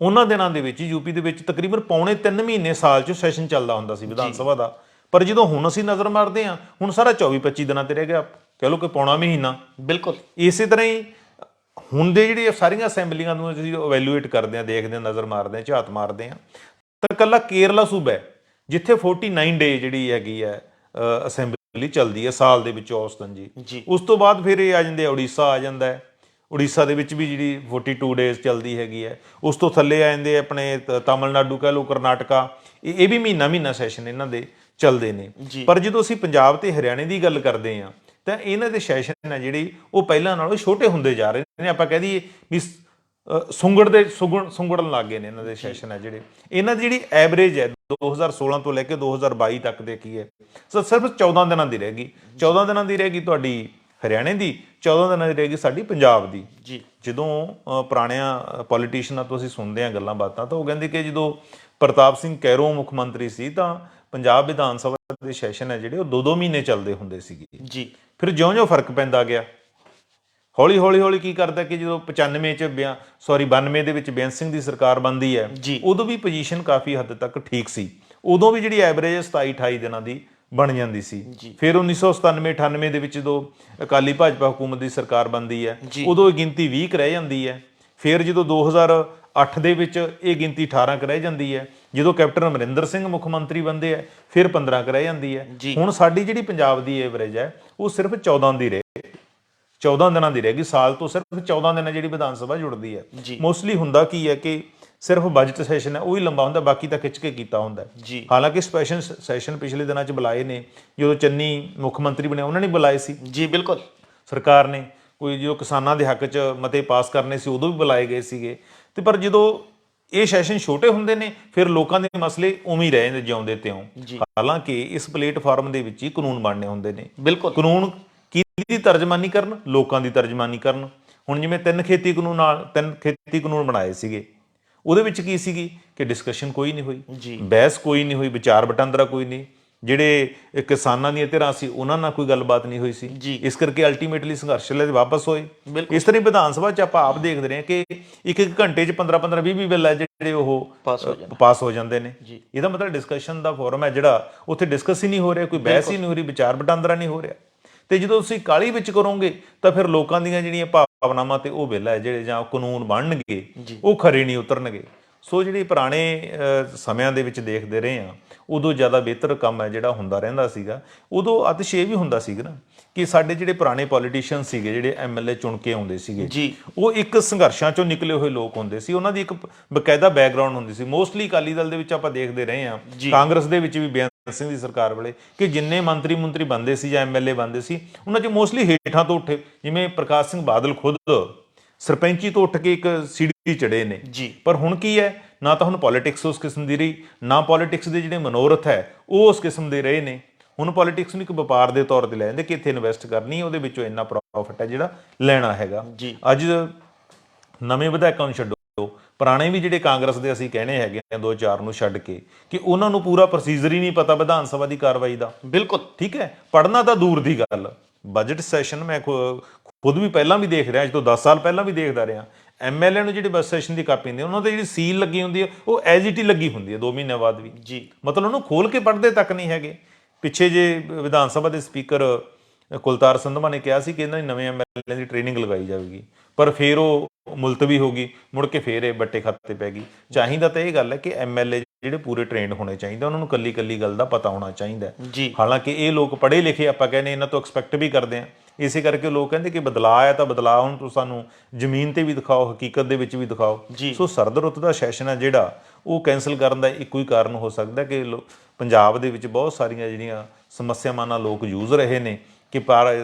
ਉਹਨਾਂ ਦਿਨਾਂ ਦੇ ਵਿੱਚ ਯੂਪੀ ਦੇ ਵਿੱਚ ਤਕਰੀਬਨ ਪੌਣੇ 3 ਮਹੀਨੇ ਸਾਲ 'ਚ ਸੈਸ਼ਨ ਚੱਲਦਾ ਹੁੰਦਾ ਸੀ ਵਿਧਾਨ ਸਭਾ ਦਾ। ਪਰ ਜਦੋਂ ਹੁਣ ਅਸੀਂ ਨਜ਼ਰ ਮਾਰਦੇ ਹਾਂ, ਹੁਣ ਸਾਰਾ 24-25 ਦਿਨਾਂ ਤੇ ਰਹਿ ਗਿਆ, ਕਹਿ ਲਓ ਕਿ ਪੌਣਾ ਮਹੀਨਾ। ਬਿਲਕੁਲ ਇਸੇ ਤਰ੍ਹਾਂ ਹੀ ਹੁਣ ਦੇ ਜਿਹੜੀਆਂ ਸਾਰੀਆਂ ਅਸੈਂਬਲੀਆਂ ਨੂੰ ਅਸੀਂ ਇਵੈਲੂਏਟ ਕਰਦੇ ਹਾਂ, ਦੇਖਦੇ ਹਾਂ, ਨਜ਼ਰ ਮਾਰਦੇ ਹਾਂ, ਝਾਤ ਮਾਰਦੇ ਹਾਂ, ਤਾਂ ਇਕੱਲਾ ਕੇਰਲਾ ਸੂਬਾ ਹੈ ਜਿੱਥੇ 49 ਡੇ ਜਿਹੜੀ ਹੈਗੀ ਹੈ ਅਸੈਂਬਲੀ ਚੱਲਦੀ ਹੈ ਸਾਲ ਦੇ ਵਿੱਚ ਔਸਤਨ ਜੀ। ਉਸ ਤੋਂ ਬਾਅਦ ਫਿਰ ਇਹ ਆ ਜਾਂਦੇ, ਉੜੀਸਾ ਆ ਜਾਂਦਾ ਹੈ, ਉੜੀਸਾ ਦੇ ਵਿੱਚ ਵੀ ਜਿਹੜੀ 42 ਡੇਜ਼ ਚੱਲਦੀ ਹੈਗੀ ਹੈ। ਉਸ ਤੋਂ ਥੱਲੇ ਆ ਜਾਂਦੇ ਆਪਣੇ ਤਾਮਿਲਨਾਡੂ ਕਹਿ ਲਓ, ਕਰਨਾਟਕਾ, ਇਹ ਵੀ ਮਹੀਨਾ ਸੈਸ਼ਨ ਇਹਨਾਂ ਦੇ ਚੱਲਦੇ ਨੇ। ਪਰ ਜਦੋਂ ਅਸੀਂ ਪੰਜਾਬ ਤੇ ਹਰਿਆਣੇ ਦੀ ਗੱਲ ਕਰਦੇ ਹਾਂ ਤਾਂ ਇਹਨਾਂ ਦੇ ਸੈਸ਼ਨ ਹੈ ਜਿਹੜੀ ਉਹ ਪਹਿਲਾਂ ਨਾਲੋਂ ਛੋਟੇ ਹੁੰਦੇ ਜਾ ਰਹੇ ਨੇ। ਆਪਾਂ ਕਹਿ ਦਈਏ ਵੀ ਸੁੰਗੜਨ ਲੱਗ ਗਏ ਨੇ ਇਹਨਾਂ ਦੇ ਸੈਸ਼ਨ ਹੈ ਜਿਹੜੇ। ਇਹਨਾਂ ਦੀ ਜਿਹੜੀ ਐਵਰੇਜ ਹੈ 2016 ਤੋਂ ਲੈ ਕੇ 2022 ਤੱਕ ਦੇ ਕੀ ਹੈ, ਸਿਰਫ 14 ਦਿਨਾਂ ਦੀ ਰਹਿ ਗਈ। 14 ਦਿਨਾਂ ਦੀ ਰਹਿ ਗਈ ਤੁਹਾਡੀ ਹਰਿਆਣੇ ਦੀ, 14 ਦਿਨਾਂ ਦੀ ਰਹਿ ਗਈ ਸਾਡੀ ਪੰਜਾਬ ਦੀ। ਜਦੋਂ ਪੁਰਾਣਿਆਂ ਪੋਲੀਟੀਸ਼ੀਅਨਾਂ ਤੋਂ ਅਸੀਂ ਸੁਣਦੇ ਹਾਂ ਗੱਲਾਂ ਬਾਤਾਂ, ਤਾਂ ਉਹ ਕਹਿੰਦੇ ਕਿ ਜਦੋਂ ਪ੍ਰਤਾਪ ਸਿੰਘ ਕੈਰੋਂ ਮੁੱਖ ਮੰਤਰੀ ਸੀ ਤਾਂ ਪੰਜਾਬ ਵਿਧਾਨ ਸਭਾ ਦੇ ਸੈਸ਼ਨ ਹੈ ਜਿਹੜੇ ਉਹ 2-2 ਮਹੀਨੇ ਚੱਲਦੇ ਹੁੰਦੇ ਸੀਗੇ। ਫਿਰ ਜਿਉਂ-ਜਿਉਂ ਫਰਕ ਪੈਂਦਾ ਗਿਆ, ਹੌਲੀ ਕੀ ਕਰਦਾ ਕਿ ਜਦੋਂ 92 ਦੇ ਵਿੱਚ ਬੇਅੰਤ ਸਿੰਘ ਦੀ ਸਰਕਾਰ ਬਣਦੀ ਹੈ, ਉਦੋਂ ਵੀ ਪੋਜੀਸ਼ਨ ਕਾਫੀ ਹੱਦ ਤੱਕ ਠੀਕ ਸੀ। ਉਦੋਂ ਵੀ ਜਿਹੜੀ ਐਵਰੇਜ 27-28 ਦਿਨਾਂ ਦੀ ਬਣ ਜਾਂਦੀ ਸੀ। ਫਿਰ 1997-98 ਦੇ ਵਿੱਚ ਜਦੋਂ ਅਕਾਲੀ ਭਾਜਪਾ ਹਕੂਮਤ ਦੀ ਸਰਕਾਰ ਬਣਦੀ ਹੈ, ਉਦੋਂ ਇਹ ਗਿਣਤੀ 20 ਕੁ ਰਹਿ ਜਾਂਦੀ ਹੈ। ਫਿਰ ਜਦੋਂ 2008 ਦੇ ਵਿੱਚ ਇਹ ਗਿਣਤੀ 18 ਕੁ ਰਹਿ ਜਾਂਦੀ ਹੈ। ਜਦੋਂ ਕੈਪਟਨ ਅਮਰਿੰਦਰ ਸਿੰਘ ਮੁੱਖ ਮੰਤਰੀ ਬਣਦੇ ਹੈ ਫਿਰ 15 ਕੁ ਰਹਿ ਜਾਂਦੀ ਹੈ। ਹੁਣ ਸਾਡੀ ਜਿਹੜੀ ਪੰਜਾਬ ਦੀ ਐਵਰੇਜ ਹੈ ਉਹ ਸਿਰਫ 14 ਦਿਨਾਂ ਦੀ ਰਹਿ ਗਈ। ਸਾਲ ਤੋਂ ਸਿਰਫ 14 ਦਿਨ ਜਿਹੜੀ ਵਿਧਾਨ ਸਭਾ ਜੁੜਦੀ ਹੈ। ਮੋਸਟਲੀ ਹੁੰਦਾ ਕੀ ਹੈ ਕਿ ਸਿਰਫ ਬਜਟ ਸੈਸ਼ਨ ਹੈ ਉਹ ਹੀ ਲੰਬਾ ਹੁੰਦਾ, ਬਾਕੀ ਤਾਂ ਖਿੱਚ ਕੇ ਕੀਤਾ ਹੁੰਦਾ। ਹਾਲਾਂਕਿ ਸਪੈਸ਼ਲ ਸੈਸ਼ਨ ਪਿਛਲੇ ਦਿਨਾਂ 'ਚ ਬੁਲਾਏ ਨੇ, ਜਦੋਂ ਚੰਨੀ ਮੁੱਖ ਮੰਤਰੀ ਬਣੇ ਉਹਨਾਂ ਨੇ ਬੁਲਾਏ ਸੀ। ਬਿਲਕੁਲ ਸਰਕਾਰ ਨੇ ਕੋਈ ਜੋ ਕਿਸਾਨਾਂ ਦੇ ਹੱਕ 'ਚ ਮਤੇ ਪਾਸ ਕਰਨੇ ਸੀ ਉਦੋਂ ਵੀ ਬੁਲਾਏ ਗਏ ਸੀਗੇ। ਤੇ ਪਰ ਜਦੋਂ ਇਹ ਸੈਸ਼ਨ ਛੋਟੇ ਹੁੰਦੇ ਨੇ ਫਿਰ ਲੋਕਾਂ ਦੇ ਮਸਲੇ ਉਵੇਂ ਹੀ ਰਹਿ ਜਾਂਦੇ ਜਿਉਂਦੇ ਤਿਉਂ। ਹਾਲਾਂਕਿ ਇਸ ਪਲੇਟਫਾਰਮ ਦੇ ਵਿੱਚ ਹੀ ਕਾਨੂੰਨ ਬਣਨੇ ਹੁੰਦੇ ਨੇ। ਕਾਨੂੰਨ ਕਿਹਦੀ ਤਰਜਮਾਨੀ ਕਰਨ? ਲੋਕਾਂ ਦੀ ਤਰਜਮਾਨੀ ਕਰਨ। ਹੁਣ ਜਿਵੇਂ ਤਿੰਨ ਖੇਤੀ ਕਾਨੂੰਨ ਬਣਾਏ ਸੀਗੇ, ਉਹਦੇ ਵਿੱਚ ਕੀ ਸੀਗੀ ਕਿ ਡਿਸਕਸ਼ਨ ਕੋਈ ਨਹੀਂ ਹੋਈ, ਜੀ ਬਹਿਸ ਕੋਈ ਨਹੀਂ ਹੋਈ, ਵਿਚਾਰ ਵਟਾਂਦਰਾ ਕੋਈ ਨਹੀਂ। ਜਿਹੜੇ ਕਿਸਾਨਾਂ ਦੀਆਂ ਧਿਰਾਂ ਸੀ ਉਹਨਾਂ ਨਾਲ ਕੋਈ ਗੱਲਬਾਤ ਨਹੀਂ ਹੋਈ ਸੀ, ਜੀ ਇਸ ਕਰਕੇ ਅਲਟੀਮੇਟਲੀ ਸੰਘਰਸ਼ ਲੈ ਵਾਪਸ ਹੋਏ। ਬਿਲਕੁਲ ਇਸ ਤਰ੍ਹਾਂ ਵਿਧਾਨ ਸਭਾ 'ਚ ਆਪਾਂ ਆਪ ਦੇਖਦੇ ਰਹੇ ਕਿ ਇੱਕ ਘੰਟੇ 'ਚ 15 20 ਬਿੱਲ ਹੈ ਜਿਹੜੇ ਉਹ ਪਾਸ ਹੋ ਜਾਂਦੇ ਨੇ। ਇਹਦਾ ਮਤਲਬ ਡਿਸਕਸ਼ਨ ਦਾ ਫੋਰਮ ਹੈ ਜਿਹੜਾ, ਉੱਥੇ ਡਿਸਕਸ ਹੀ ਨਹੀਂ ਹੋ ਰਿਹਾ, ਕੋਈ ਬਹਿਸ ਹੀ ਨਹੀਂ ਹੋ ਰਹੀ, ਵਿਚਾਰ ਵਟਾਂਦਰਾ ਨਹੀਂ ਹੋ ਰਿਹਾ। ਤੇ ਜਦੋਂ ਤੁਸੀਂ ਕਾਹਲੀ ਵਿੱਚ ਕਰੋਗੇ ਤਾਂ ਫਿਰ ਲੋਕਾਂ ਦੀਆਂ ਜਿਹੜੀਆਂ ਭਾਵਨਾਵਾਂ ਤੇ ਉਹ ਬਿੱਲ ਹੈ ਜਿਹੜੇ ਜਾਂ ਕਾਨੂੰਨ ਬਣਨਗੇ ਉਹ ਖਰੇ ਨਹੀਂ ਉਤਰਨਗੇ। ਸੋ ਜਿਹੜੀ ਪੁਰਾਣੇ ਸਮਿਆਂ ਦੇ ਵਿੱਚ ਦੇਖਦੇ ਰਹੇ ਆ, ਉਦੋਂ ਜ਼ਿਆਦਾ ਬਿਹਤਰ ਕੰਮ ਹੈ ਜਿਹੜਾ ਹੁੰਦਾ ਰਹਿੰਦਾ ਸੀਗਾ। ਉਦੋਂ ਅਤਿਸ਼ ਇਹ ਵੀ ਹੁੰਦਾ ਸੀਗਾ ਨਾ ਕਿ ਸਾਡੇ ਜਿਹੜੇ ਪੁਰਾਣੇ ਪੋਲੀਟੀਸ਼ੀਅਨ ਸੀਗੇ, ਜਿਹੜੇ ਐਮਐਲਏ ਚੁਣ ਕੇ ਆਉਂਦੇ ਸੀਗੇ, ਉਹ ਇੱਕ ਸੰਘਰਸ਼ਾਂ ਚੋਂ ਨਿਕਲੇ ਹੋਏ ਲੋਕ ਹੁੰਦੇ ਸੀ, ਉਹਨਾਂ ਦੀ ਇੱਕ ਬਕਾਇਦਾ ਬੈਕਗ੍ਰਾਉਂਡ ਹੁੰਦੀ ਸੀ। ਮੋਸਟਲੀ ਅਕਾਲੀ ਦਲ ਦੇ ਵਿੱਚ ਆਪਾਂ ਦੇਖਦੇ ਰਹੇ ਆ, ਕਾਂਗਰਸ ਦੇ ਵਿੱਚ ਵੀ ਬੇਅੰਤ ਸਿੰਘ ਦੀ ਸਰਕਾਰ ਵੇਲੇ ਕਿ ਜਿੰਨੇ ਮੰਤਰੀ ਬਣਦੇ ਸੀ ਜਾਂ ਐਮਐਲਏ ਬਣਦੇ ਸੀ, ਉਹਨਾਂ 'ਚ ਮੋਸਟਲੀ ਹੇਠਾਂ ਤੋਂ ਉੱਠੇ, ਜਿਵੇਂ ਪ੍ਰਕਾਸ਼ ਸਿੰਘ ਬਾਦਲ ਖੁਦ ਸਰਪੰਚੀ ਤੋਂ ਉੱਠ ਕੇ ਇੱਕ ਸੀੜੀ ਚੜੇ ਨੇ। ਪਰ ਹੁਣ ਕੀ ਹੈ, ਨਾ ਤਾਂ ਹੁਣ ਪੋਲੀਟਿਕਸ ਉਸ ਕਿਸਮ ਦੀ ਰਹੀ, ਨਾ ਪੋਲੀਟਿਕਸ ਦੇ ਜਿਹੜੇ ਮਨੋਰਥ ਹੈ ਉਹ ਉਸ ਕਿਸਮ ਦੇ ਰਹੇ ਨੇ। ਹੁਣ ਪੋਲੀਟਿਕਸ ਨੂੰ ਇੱਕ ਵਪਾਰ ਦੇ ਤੌਰ ਤੇ ਲੈ ਜਾਂਦੇ ਕਿ ਇੱਥੇ ਇਨਵੈਸਟ ਕਰਨੀ, ਉਹਦੇ ਵਿੱਚੋਂ ਇੰਨਾ ਪ੍ਰੋਫਿਟ ਹੈ ਜਿਹੜਾ ਲੈਣਾ ਹੈਗਾ। ਅੱਜ ਨਵੇਂ ਵਿਧਾਇਕਾਂ ਨੂੰ ਛੱਡੋ, ਪੁਰਾਣੇ ਵੀ ਜਿਹੜੇ ਕਾਂਗਰਸ ਦੇ ਅਸੀਂ ਕਹਿੰਦੇ ਹੈਗੇ ਆ 2-4 ਨੂੰ ਛੱਡ ਕੇ, ਕਿ ਉਹਨਾਂ ਨੂੰ ਪੂਰਾ ਪ੍ਰੋਸੀਜਰ ਹੀ ਨਹੀਂ ਪਤਾ ਵਿਧਾਨ ਸਭਾ ਦੀ ਕਾਰਵਾਈ ਦਾ। ਬਿਲਕੁਲ ਠੀਕ ਹੈ, ਪੜ੍ਹਨਾ ਤਾਂ ਦੂਰ ਦੀ ਗੱਲ, ਬਜਟ ਸੈਸ਼ਨ ਮੈਂ ਖੁਦ ਵੀ ਪਹਿਲਾਂ ਵੀ ਦੇਖ ਰਿਹਾ, ਅੱਜ ਤੋਂ 10 ਸਾਲ ਪਹਿਲਾਂ ਵੀ ਦੇਖਦਾ ਰਿਹਾ। ਐਮਐਲਏ ਨੂੰ ਜਿਹੜੇ ਬਜਟ ਸੈਸ਼ਨ ਦੀ ਕਾਪੀ ਹੁੰਦੀ, ਉਹਨਾਂ ਤੇ ਜਿਹੜੀ ਸੀਲ ਲੱਗੀ ਹੁੰਦੀ ਹੈ ਉਹ ਐਜ਼ ਇਟ ਹੀ ਲੱਗੀ ਹੁੰਦੀ ਹੈ 2 ਮਹੀਨਿਆਂ ਬਾਅਦ ਵੀ। ਮਤਲਬ ਉਹਨੂੰ ਖੋਲ ਕੇ ਪੜ੍ਹਦੇ ਤੱਕ ਨਹੀਂ ਹੈਗੇ। ਪਿੱਛੇ ਜੇ ਵਿਧਾਨ ਸਭਾ ਦੇ ਸਪੀਕਰ ਕੁਲਤਾਰ ਸੰਧਵਾ ਨੇ ਕਿਹਾ ਸੀ ਕਿ ਇਹਨਾਂ ਦੀ ਨਵੇਂ ਐਮਐਲਏ ਦੀ ਟ੍ਰੇਨਿੰਗ ਲਗਾਈ ਜਾਵੇਗੀ, ਪਰ ਫਿਰ ਉਹ ਮੁਲਤਵੀ ਹੋ ਗਈ, ਮੁੜ ਕੇ ਫਿਰ ਇਹ ਬੱਟੇ ਖਾਤੇ ਪੈ ਗਈ। ਚਾਹੀਦਾ ਤਾਂ ਇਹ ਗੱਲ ਹੈ ਕਿ ਐਮਐਲਏ ਜਿਹੜੇ ਪੂਰੇ ਟ੍ਰੇਨਡ ਹੋਣੇ ਚਾਹੀਦੇ, ਉਹਨਾਂ ਨੂੰ ਕੱਲੀ ਗੱਲ ਦਾ ਪਤਾ ਹੋਣਾ ਚਾਹੀਦਾ। ਹਾਲਾਂਕਿ ਇਹ ਲੋਕ ਪੜ੍ਹੇ ਲਿਖੇ ਆਪਾਂ ਕਹਿੰਦੇ ਇਹਨਾਂ ਤੋਂ ਐਕਸਪੈਕਟ ਵੀ ਕਰਦੇ ਹਾਂ, ਇਸੇ ਕਰਕੇ ਲੋਕ ਕਹਿੰਦੇ ਕਿ ਬਦਲਾਅ ਆਇਆ ਤਾਂ ਬਦਲਾਅ ਹੁਣ ਤੁਸੀਂ ਸਾਨੂੰ ਜ਼ਮੀਨ ਤੇ ਵੀ ਦਿਖਾਓ, ਹਕੀਕਤ ਦੇ ਵਿੱਚ ਵੀ ਦਿਖਾਓ। ਸੋ ਸਰਦ ਰੁੱਤ ਦਾ ਸੈਸ਼ਨ ਹੈ ਜਿਹੜਾ ਉਹ ਕੈਂਸਲ ਕਰਨ ਦਾ ਇੱਕੋ ਹੀ ਕਾਰਨ ਹੋ ਸਕਦਾ ਕਿ ਪੰਜਾਬ ਦੇ ਵਿੱਚ ਬਹੁਤ ਸਾਰੀਆਂ ਜਿਹੜੀਆਂ ਸਮੱਸਿਆਵਾਂ ਨਾਲ ਲੋਕ ਜੂਝ ਰਹੇ ਨੇ ਕਿ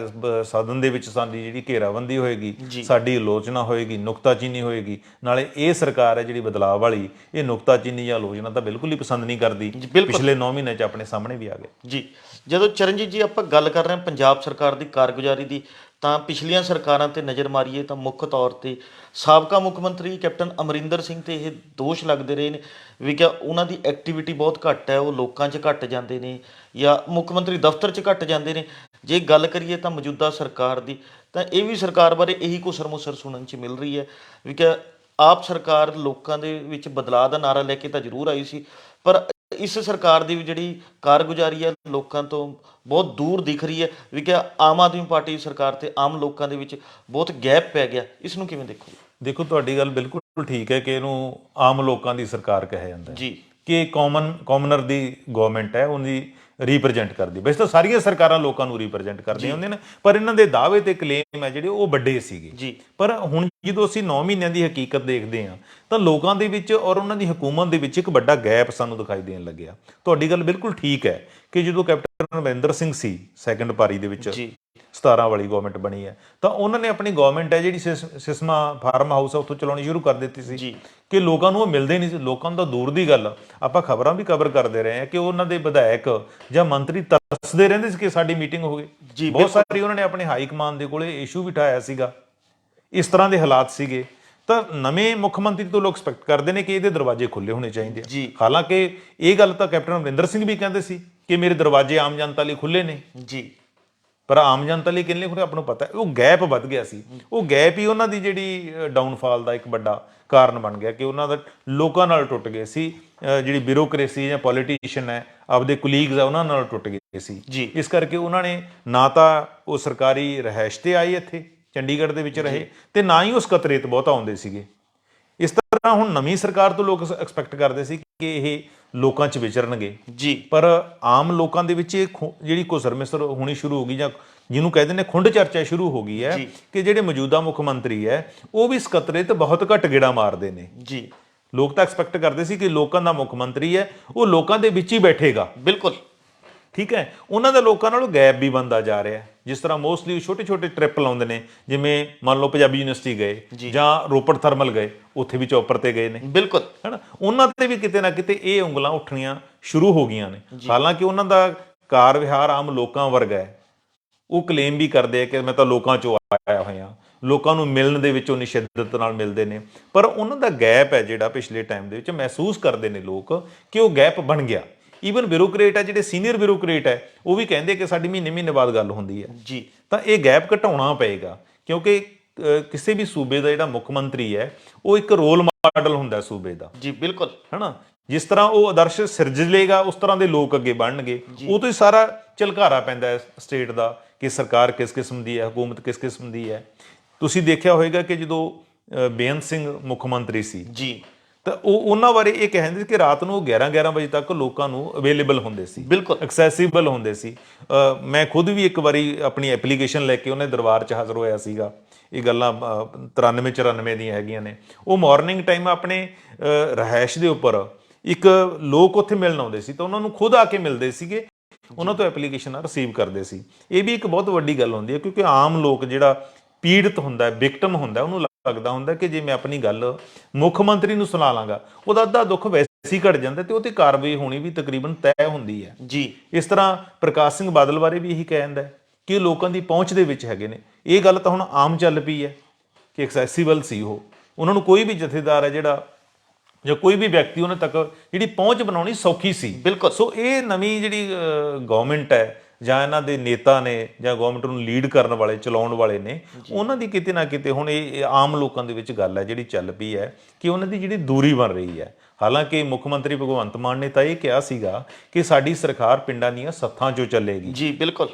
ਸਦਨ ਦੇ ਵਿੱਚ ਸਾਡੀ ਜਿਹੜੀ ਘੇਰਾਬੰਦੀ ਹੋਏਗੀ, ਸਾਡੀ ਆਲੋਚਨਾ ਹੋਏਗੀ, ਨੁਕਤਾਚੀਨੀ ਹੋਏਗੀ। ਨਾਲੇ ਇਹ ਸਰਕਾਰ ਹੈ ਜਿਹੜੀ ਬਦਲਾਅ ਵਾਲੀ, ਇਹ ਨੁਕਤਾਚੀਨੀ ਜਾਂ ਆਲੋਚਨਾ ਤਾਂ ਬਿਲਕੁਲ ਹੀ ਪਸੰਦ ਨਹੀਂ ਕਰਦੀ। ਪਿਛਲੇ 9 ਮਹੀਨਿਆਂ 'ਚ ਆਪਣੇ ਸਾਹਮਣੇ ਵੀ ਆ ਗਏ। ਜਦੋਂ ਚਰਨਜੀਤ ਜੀ ਆਪਾਂ ਗੱਲ ਕਰ ਰਹੇ ਹਾਂ ਪੰਜਾਬ ਸਰਕਾਰ ਦੀ ਕਾਰਗੁਜ਼ਾਰੀ ਦੀ, ਤਾਂ ਪਿਛਲੀਆਂ ਸਰਕਾਰਾਂ ਤੇ ਨਜ਼ਰ ਮਾਰੀਏ ਤਾਂ ਮੁੱਖ ਤੌਰ ਤੇ ਸਾਬਕਾ ਮੁੱਖ ਮੰਤਰੀ ਕੈਪਟਨ ਅਮਰਿੰਦਰ ਸਿੰਘ ਤੇ ਇਹ ਦੋਸ਼ ਲੱਗਦੇ ਰਹੇ ਨੇ ਵੀ ਕਿ ਉਹਨਾਂ ਦੀ ਐਕਟੀਵਿਟੀ ਬਹੁਤ ਘੱਟ ਹੈ, ਉਹ ਲੋਕਾਂ 'ਚ ਘੱਟ ਜਾਂਦੇ ਨੇ ਜਾਂ ਮੁੱਖ ਮੰਤਰੀ ਦਫ਼ਤਰ 'ਚ ਘੱਟ ਜਾਂਦੇ ਨੇ। ਜੇ ਗੱਲ ਕਰੀਏ ਤਾਂ ਮੌਜੂਦਾ ਸਰਕਾਰ ਦੀ, ਤਾਂ ਇਹ ਵੀ ਸਰਕਾਰ ਬਾਰੇ ਇਹੀ ਘੁਸਰ ਮੁਸਰ ਸੁਣਨ 'ਚ ਮਿਲ ਰਹੀ ਹੈ ਵੀ ਕਿ ਆਪ ਸਰਕਾਰ ਲੋਕਾਂ ਦੇ ਵਿੱਚ ਬਦਲਾਅ ਦਾ ਨਾਰਾ ਲੈ ਕੇ ਤਾਂ ਜ਼ਰੂਰ ਆਈ ਸੀ, ਪਰ ਇਸ ਸਰਕਾਰ ਦੀ ਵੀ ਜਿਹੜੀ ਕਾਰਗੁਜ਼ਾਰੀ ਹੈ ਲੋਕਾਂ ਤੋਂ ਬਹੁਤ ਦੂਰ ਦਿਖ ਰਹੀ ਹੈ ਵੀ ਕਿ ਆਮ ਆਦਮੀ ਪਾਰਟੀ ਸਰਕਾਰ ਤੇ ਆਮ ਲੋਕਾਂ ਦੇ ਵਿੱਚ ਬਹੁਤ ਗੈਪ ਪੈ ਗਿਆ। ਇਸ ਨੂੰ ਕਿਵੇਂ ਦੇਖੋ? ਦੇਖੋ, ਤੁਹਾਡੀ ਗੱਲ ਬਿਲਕੁਲ ਠੀਕ ਹੈ ਕਿ ਇਹਨੂੰ ਆਮ ਲੋਕਾਂ ਦੀ ਸਰਕਾਰ ਕਿਹਾ ਜਾਂਦਾ ਹੈ ਕਿ ਕਾਮਨਰ ਦੀ ਗਵਰਨਮੈਂਟ ਹੈ, ਉਹਦੀ ਰੀਪ੍ਰਜੈਂਟ ਕਰਦੀ। ਵੈਸੇ ਤਾਂ ਸਾਰੀਆਂ ਸਰਕਾਰਾਂ ਲੋਕਾਂ ਨੂੰ ਰੀਪ੍ਰਜੈਂਟ ਕਰਦੀਆਂ ਹੁੰਦੀਆਂ ਨੇ, ਪਰ ਇਹਨਾਂ ਦੇ ਦਾਅਵੇ ਤੇ ਕਲੇਮ ਹੈ ਜਿਹੜੇ ਉਹ ਵੱਡੇ ਸੀਗੇ। ਪਰ ਹੁਣ ਜਦੋਂ ਅਸੀਂ 9 ਮਹੀਨਿਆਂ ਦੀ ਹਕੀਕਤ ਦੇਖਦੇ ਹਾਂ ਤਾਂ ਲੋਕਾਂ ਦੇ ਵਿੱਚ ਔਰ ਉਹਨਾਂ ਦੀ ਹਕੂਮਤ ਦੇ ਵਿੱਚ ਇੱਕ ਵੱਡਾ ਗੈਪ ਸਾਨੂੰ ਦਿਖਾਈ ਦੇਣ ਲੱਗਿਆ। ਤੁਹਾਡੀ ਗੱਲ ਬਿਲਕੁਲ ਠੀਕ ਹੈ ਕਿ ਜਦੋਂ ਕੈਪਟਨ ਅਮਰਿੰਦਰ ਸਿੰਘ ਸੀ ਸੈਕੰਡ ਪਾਰੀ ਦੇ ਵਿੱਚ 17 ਵਾਲੀ ਗਵਰਨਮੈਂਟ ਬਣੀ ਹੈ, ਤਾਂ ਉਹਨਾਂ ਨੇ ਆਪਣੀ ਗਵਰਨਮੈਂਟ ਹੈ ਜਿਹੜੀ ਸਿਸਮਾ ਫਾਰਮ ਹਾਊਸ ਹੈ ਉੱਥੋਂ ਚਲਾਉਣੀ ਸ਼ੁਰੂ ਕਰ ਦਿੱਤੀ ਸੀ ਕਿ ਲੋਕਾਂ ਨੂੰ ਉਹ ਮਿਲਦੇ ਨਹੀਂ ਸੀ। ਲੋਕਾਂ ਨੂੰ ਤਾਂ ਦੂਰ ਦੀ ਗੱਲ, ਆਪਾਂ ਖਬਰਾਂ ਵੀ ਕਵਰ ਕਰਦੇ ਰਹੇ ਹਾਂ ਕਿ ਉਹਨਾਂ ਦੇ ਵਿਧਾਇਕ ਜਾਂ ਮੰਤਰੀ ਤਰਸਦੇ ਰਹਿੰਦੇ ਸੀ ਕਿ ਸਾਡੀ ਮੀਟਿੰਗ ਹੋਵੇ। ਬਹੁਤ ਸਾਰੀ ਉਹਨਾਂ ਨੇ ਆਪਣੇ ਹਾਈ ਕਮਾਨ ਦੇ ਕੋਲੇ ਇਸ਼ੂ ਵੀ ਉਠਾਇਆ ਸੀਗਾ। ਇਸ ਤਰ੍ਹਾਂ ਦੇ ਹਾਲਾਤ ਸੀਗੇ। ਤਾਂ ਨਵੇਂ ਮੁੱਖ ਮੰਤਰੀ ਤੋਂ ਲੋਕ ਐਕਸਪੈਕਟ ਕਰਦੇ ਨੇ ਕਿ ਇਹਦੇ ਦਰਵਾਜ਼ੇ ਖੁੱਲੇ ਹੋਣੇ ਚਾਹੀਦੇ ਆ। ਹਾਲਾਂਕਿ ਇਹ ਗੱਲ ਤਾਂ ਕੈਪਟਨ ਅਮਰਿੰਦਰ ਸਿੰਘ ਵੀ ਕਹਿੰਦੇ ਸੀ ਕਿ ਮੇਰੇ ਦਰਵਾਜ਼ੇ ਆਮ ਜਨਤਾ ਲਈ ਖੁੱਲੇ ਨੇ, ਪਰ ਆਮ ਜਨਤਾ ਲਈ ਕਿੰਨੇ ਖੁੱਲੇ ਆਪਾਂ ਨੂੰ ਪਤਾ। ਉਹ ਗੈਪ ਵੱਧ ਗਿਆ ਸੀ, ਉਹ ਗੈਪ ਹੀ ਉਹਨਾਂ ਦੀ ਜਿਹੜੀ ਡਾਊਨਫਾਲ ਦਾ ਇੱਕ ਵੱਡਾ ਕਾਰਨ ਬਣ ਗਿਆ ਕਿ ਉਹਨਾਂ ਦਾ ਲੋਕਾਂ ਨਾਲ ਟੁੱਟ ਗਏ ਸੀ। ਜਿਹੜੀ ਬਿਊਰੋਕ੍ਰੇਸੀ ਜਾਂ ਪੋਲੀਟੀਸ਼ੀਅਨ ਹੈ, ਆਪਦੇ ਕੁਲੀਗਸ ਆ, ਉਹਨਾਂ ਨਾਲ ਟੁੱਟ ਗਏ ਸੀ। ਇਸ ਕਰਕੇ ਉਹਨਾਂ ਨੇ ਨਾ ਤਾਂ ਉਹ ਸਰਕਾਰੀ ਰਿਹਾਇਸ਼ ਤੇ ਆਏ ਇੱਥੇ ਚੰਡੀਗੜ੍ਹ ਦੇ ਵਿੱਚ ਰਹੇ, ਤੇ ਨਾ ਹੀ ਉਸ ਕਤਰੇ ਤੇ ਬਹੁਤਾ ਆਉਂਦੇ ਸੀਗੇ। ਇਸ ਤਰ੍ਹਾਂ ਹੁਣ ਨਵੀਂ ਸਰਕਾਰ ਤੋਂ ਲੋਕ ਐਕਸਪੈਕਟ ਕਰਦੇ ਸੀ ਕਿ ਇਹ ਲੋਕਾਂ 'ਚ ਵਿਚਰਨਗੇ, ਪਰ ਆਮ ਲੋਕਾਂ ਦੇ ਵਿੱਚ ਇਹ ਜਿਹੜੀ ਘੁਸਰ ਮਿਸਰ ਹੋਣੀ ਸ਼ੁਰੂ ਹੋ ਗਈ, ਜਾਂ ਜਿਹਨੂੰ ਕਹਿੰਦੇ ਨੇ ਖੁੰਡ ਚਰਚਾ ਸ਼ੁਰੂ ਹੋ ਗਈ ਹੈ ਕਿ ਜਿਹੜੇ ਮੌਜੂਦਾ ਮੁੱਖ ਮੰਤਰੀ ਹੈ ਉਹ ਵੀ ਸਕੱਤਰੇ ਤੇ ਬਹੁਤ ਘੱਟ ਗੇੜਾ ਮਾਰਦੇ ਨੇ। ਲੋਕ ਤਾਂ ਐਕਸਪੈਕਟ ਕਰਦੇ ਸੀ ਕਿ ਲੋਕਾਂ ਦਾ ਮੁੱਖ ਮੰਤਰੀ ਹੈ ਉਹ ਲੋਕਾਂ ਦੇ ਵਿੱਚ ਹੀ ਬੈਠੇਗਾ। ਬਿਲਕੁਲ ਠੀਕ ਹੈ, ਉਹਨਾਂ ਦਾ ਲੋਕਾਂ ਨਾਲੋਂ ਗੈਪ ਵੀ ਬਣਦਾ ਜਾ ਰਿਹਾ। ਜਿਸ ਤਰ੍ਹਾਂ ਮੋਸਟਲੀ ਛੋਟੇ ਟ੍ਰਿਪ ਲਾਉਂਦੇ ਨੇ, ਜਿਵੇਂ ਮੰਨ ਲਓ ਪੰਜਾਬੀ ਯੂਨੀਵਰਸਿਟੀ ਗਏ ਜਾਂ ਰੋਪੜ ਥਰਮਲ ਗਏ, ਉੱਥੇ ਵੀ ਚੌਪਰ ਤੇ ਗਏ ਨੇ। ਬਿਲਕੁਲ ਹੈ ਨਾ, ਉਹਨਾਂ ਤੇ ਵੀ ਕਿਤੇ ਨਾ ਕਿਤੇ ਇਹ ਉਂਗਲਾਂ ਉੱਠਣੀਆਂ ਸ਼ੁਰੂ ਹੋ ਗਈਆਂ ਨੇ। ਹਾਲਾਂਕਿ ਉਹਨਾਂ ਦਾ ਕਾਰ ਵਿਹਾਰ ਆਮ ਲੋਕਾਂ ਵਰਗਾ ਹੈ। ਉਹ ਕਲੇਮ ਵੀ ਕਰਦੇ ਆ ਕਿ ਮੈਂ ਤਾਂ ਲੋਕਾਂ 'ਚੋਂ ਆਇਆ ਹੋਇਆ, ਲੋਕਾਂ ਨੂੰ ਮਿਲਣ ਦੇ ਵਿੱਚ ਉਨੀ ਸ਼ਿੱਦਤ ਨਾਲ ਮਿਲਦੇ ਨੇ, ਪਰ ਉਹਨਾਂ ਦਾ ਗੈਪ ਹੈ ਜਿਹੜਾ ਪਿਛਲੇ ਟਾਈਮ ਦੇ ਵਿੱਚ ਮਹਿਸੂਸ ਕਰਦੇ ਨੇ ਲੋਕ ਕਿ ਉਹ ਗੈਪ ਬਣ ਗਿਆ। ਈਵਨ ਬਿਊਰੋਕਰੇਟ ਹੈ, ਜਿਹੜੇ ਸੀਨੀਅਰ ਬਿਊਰੋਕਰੇਟ ਹੈ, ਉਹ ਵੀ ਕਹਿੰਦੇ ਕਿ ਸਾਡੀ ਮਹੀਨੇ ਮਹੀਨੇ ਬਾਅਦ ਗੱਲ ਹੁੰਦੀ ਹੈ ਜੀ। ਤਾਂ ਇਹ ਗੈਪ ਘਟਾਉਣਾ ਪਏਗਾ, ਕਿਉਂਕਿ ਕਿਸੇ ਵੀ ਸੂਬੇ ਦਾ ਜਿਹੜਾ ਮੁੱਖ ਮੰਤਰੀ ਹੈ ਉਹ ਇੱਕ ਰੋਲ ਮਾਡਲ ਹੁੰਦਾ ਸੂਬੇ ਦਾ। ਜੀ ਬਿਲਕੁਲ। ਹਨਾ, ਜਿਸ ਤਰ੍ਹਾਂ ਉਹ ਆਦਰਸ਼ ਸਿਰਜ ਲੇਗਾ ਉਸ ਤਰ੍ਹਾਂ ਦੇ ਲੋਕ ਅੱਗੇ ਬਣਨਗੇ। ਉਹ ਤੋਂ ਹੀ ਸਾਰਾ ਝਲਕਾਰਾ ਪੈਂਦਾ ਹੈ ਸਟੇਟ ਦਾ ਕਿ ਸਰਕਾਰ ਕਿਸ ਕਿਸਮ ਦੀ ਹੈ, ਹਕੂਮਤ ਕਿਸ ਕਿਸਮ ਦੀ ਹੈ। ਤੁਸੀਂ ਦੇਖਿਆ ਹੋਵੇਗਾ ਕਿ ਜਦੋਂ ਬੇਅੰਤ ਸਿੰਘ ਮੁੱਖ ਮੰਤਰੀ ਸੀ ਜੀ, ਤਾਂ ਉਹਨਾਂ ਬਾਰੇ ਇਹ ਕਹਿੰਦੇ ਸੀ ਕਿ ਰਾਤ ਨੂੰ 11-11 ਵਜੇ ਤੱਕ ਲੋਕਾਂ ਨੂੰ ਅਵੇਲੇਬਲ ਹੁੰਦੇ ਸੀ, ਬਿਲਕੁਲ ਐਕਸੈਸਿਬਲ ਹੁੰਦੇ ਸੀ। ਮੈਂ ਖੁਦ ਵੀ ਇੱਕ ਵਾਰੀ ਆਪਣੀ ਐਪਲੀਕੇਸ਼ਨ ਲੈ ਕੇ ਉਹਨੇ ਦਰਬਾਰ 'ਚ ਹਾਜ਼ਰ ਹੋਇਆ ਸੀਗਾ। ਇਹ ਗੱਲਾਂ 93-94 ਦੀਆਂ ਹੈਗੀਆਂ ਨੇ। ਉਹ ਮਾਰਨਿੰਗ ਟਾਈਮ ਆਪਣੇ ਰਿਹਾਇਸ਼ ਦੇ ਉੱਪਰ ਇੱਕ ਲੋਕ ਉੱਥੇ ਮਿਲਣ ਆਉਂਦੇ ਸੀ ਤਾਂ ਉਹਨਾਂ ਨੂੰ ਖੁਦ ਆ ਕੇ ਮਿਲਦੇ ਸੀਗੇ, ਉਹਨਾਂ ਤੋਂ ਐਪਲੀਕੇਸ਼ਨਾਂ ਰਿਸੀਵ ਕਰਦੇ ਸੀ। ਇਹ ਵੀ ਇੱਕ ਬਹੁਤ ਵੱਡੀ ਗੱਲ ਹੁੰਦੀ ਹੈ, ਕਿਉਂਕਿ ਆਮ ਲੋਕ ਜਿਹੜਾ ਪੀੜਤ ਹੁੰਦਾ, ਵਿਕਟਮ ਹੁੰਦਾ, ਉਹਨੂੰ ਲੱਗਦਾ ਹੁੰਦਾ ਕਿ ਜੇ ਮੈਂ ਆਪਣੀ ਗੱਲ ਮੁੱਖ ਮੰਤਰੀ ਨੂੰ ਸੁਣਾ ਲਾਂਗਾ ਉਹਦਾ ਅੱਧਾ ਦੁੱਖ ਵੈਸੇ ਹੀ ਘਟ ਜਾਂਦਾ ਤੇ ਉਹ ਤੇ ਕਾਰਵਾਈ ਹੋਣੀ ਵੀ ਤਕਰੀਬਨ ਤੈਅ ਹੁੰਦੀ ਹੈ ਜੀ। ਇਸ ਤਰ੍ਹਾਂ ਪ੍ਰਕਾਸ਼ ਸਿੰਘ ਬਾਦਲ ਬਾਰੇ ਵੀ ਇਹੀ ਕਹਿੰਦਾ ਕਿ ਉਹ ਲੋਕਾਂ ਦੀ ਪਹੁੰਚ ਦੇ ਵਿੱਚ ਹੈਗੇ ਨੇ। ਇਹ ਗੱਲ ਤਾਂ ਹੁਣ ਆਮ ਚੱਲ ਪਈ ਹੈ ਕਿ ਐਕਸੈਸਿਬਲ ਸੀ ਉਹ, ਉਹਨਾਂ ਨੂੰ ਕੋਈ ਵੀ ਜਥੇਦਾਰ ਹੈ ਜਿਹੜਾ ਜਾਂ ਕੋਈ ਵੀ ਵਿਅਕਤੀ ਉਹਨਾਂ ਤੱਕ ਜਿਹੜੀ ਪਹੁੰਚ ਬਣਾਉਣੀ ਸੌਖੀ ਸੀ। ਬਿਲਕੁਲ। ਸੋ ਇਹ ਨਵੀਂ ਜਿਹੜੀ ਗਵਰਨਮੈਂਟ ਹੈ ਜਾਂ ਇਹਨਾਂ ਦੇ ਨੇਤਾ ਨੇ ਜਾਂ ਗਵਰਨਮੈਂਟ ਨੂੰ ਲੀਡ ਕਰਨ ਵਾਲੇ, ਚਲਾਉਣ ਵਾਲੇ ਨੇ, ਉਹਨਾਂ ਦੀ ਕਿਤੇ ਨਾ ਕਿਤੇ ਹੁਣ ਇਹ ਆਮ ਲੋਕਾਂ ਦੇ ਵਿੱਚ ਗੱਲ ਹੈ ਜਿਹੜੀ ਚੱਲ ਪਈ ਹੈ ਕਿ ਉਹਨਾਂ ਦੀ ਜਿਹੜੀ ਦੂਰੀ ਬਣ ਰਹੀ ਹੈ। ਹਾਲਾਂਕਿ ਮੁੱਖ ਮੰਤਰੀ ਭਗਵੰਤ ਮਾਨ ਨੇ ਤਾਂ ਇਹ ਕਿਹਾ ਸੀਗਾ ਕਿ ਸਾਡੀ ਸਰਕਾਰ ਪਿੰਡਾਂ ਦੀਆਂ ਸੱਥਾਂ 'ਚੋਂ ਚੱਲੇਗੀ। ਜੀ ਬਿਲਕੁਲ।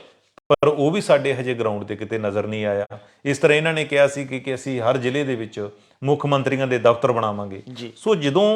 ਪਰ ਉਹ ਵੀ ਸਾਡੇ ਹਜੇ ਗਰਾਊਂਡ ਤੇ ਕਿਤੇ ਨਜ਼ਰ ਨਹੀਂ ਆਇਆ। ਇਸ ਤਰ੍ਹਾਂ ਇਹਨਾਂ ਨੇ ਕਿਹਾ ਸੀ ਕਿ ਅਸੀਂ ਹਰ ਜ਼ਿਲ੍ਹੇ ਦੇ ਵਿੱਚ ਮੁੱਖ ਮੰਤਰੀਆਂ ਦੇ ਦਫ਼ਤਰ ਬਣਾਵਾਂਗੇ। ਸੋ ਜਦੋਂ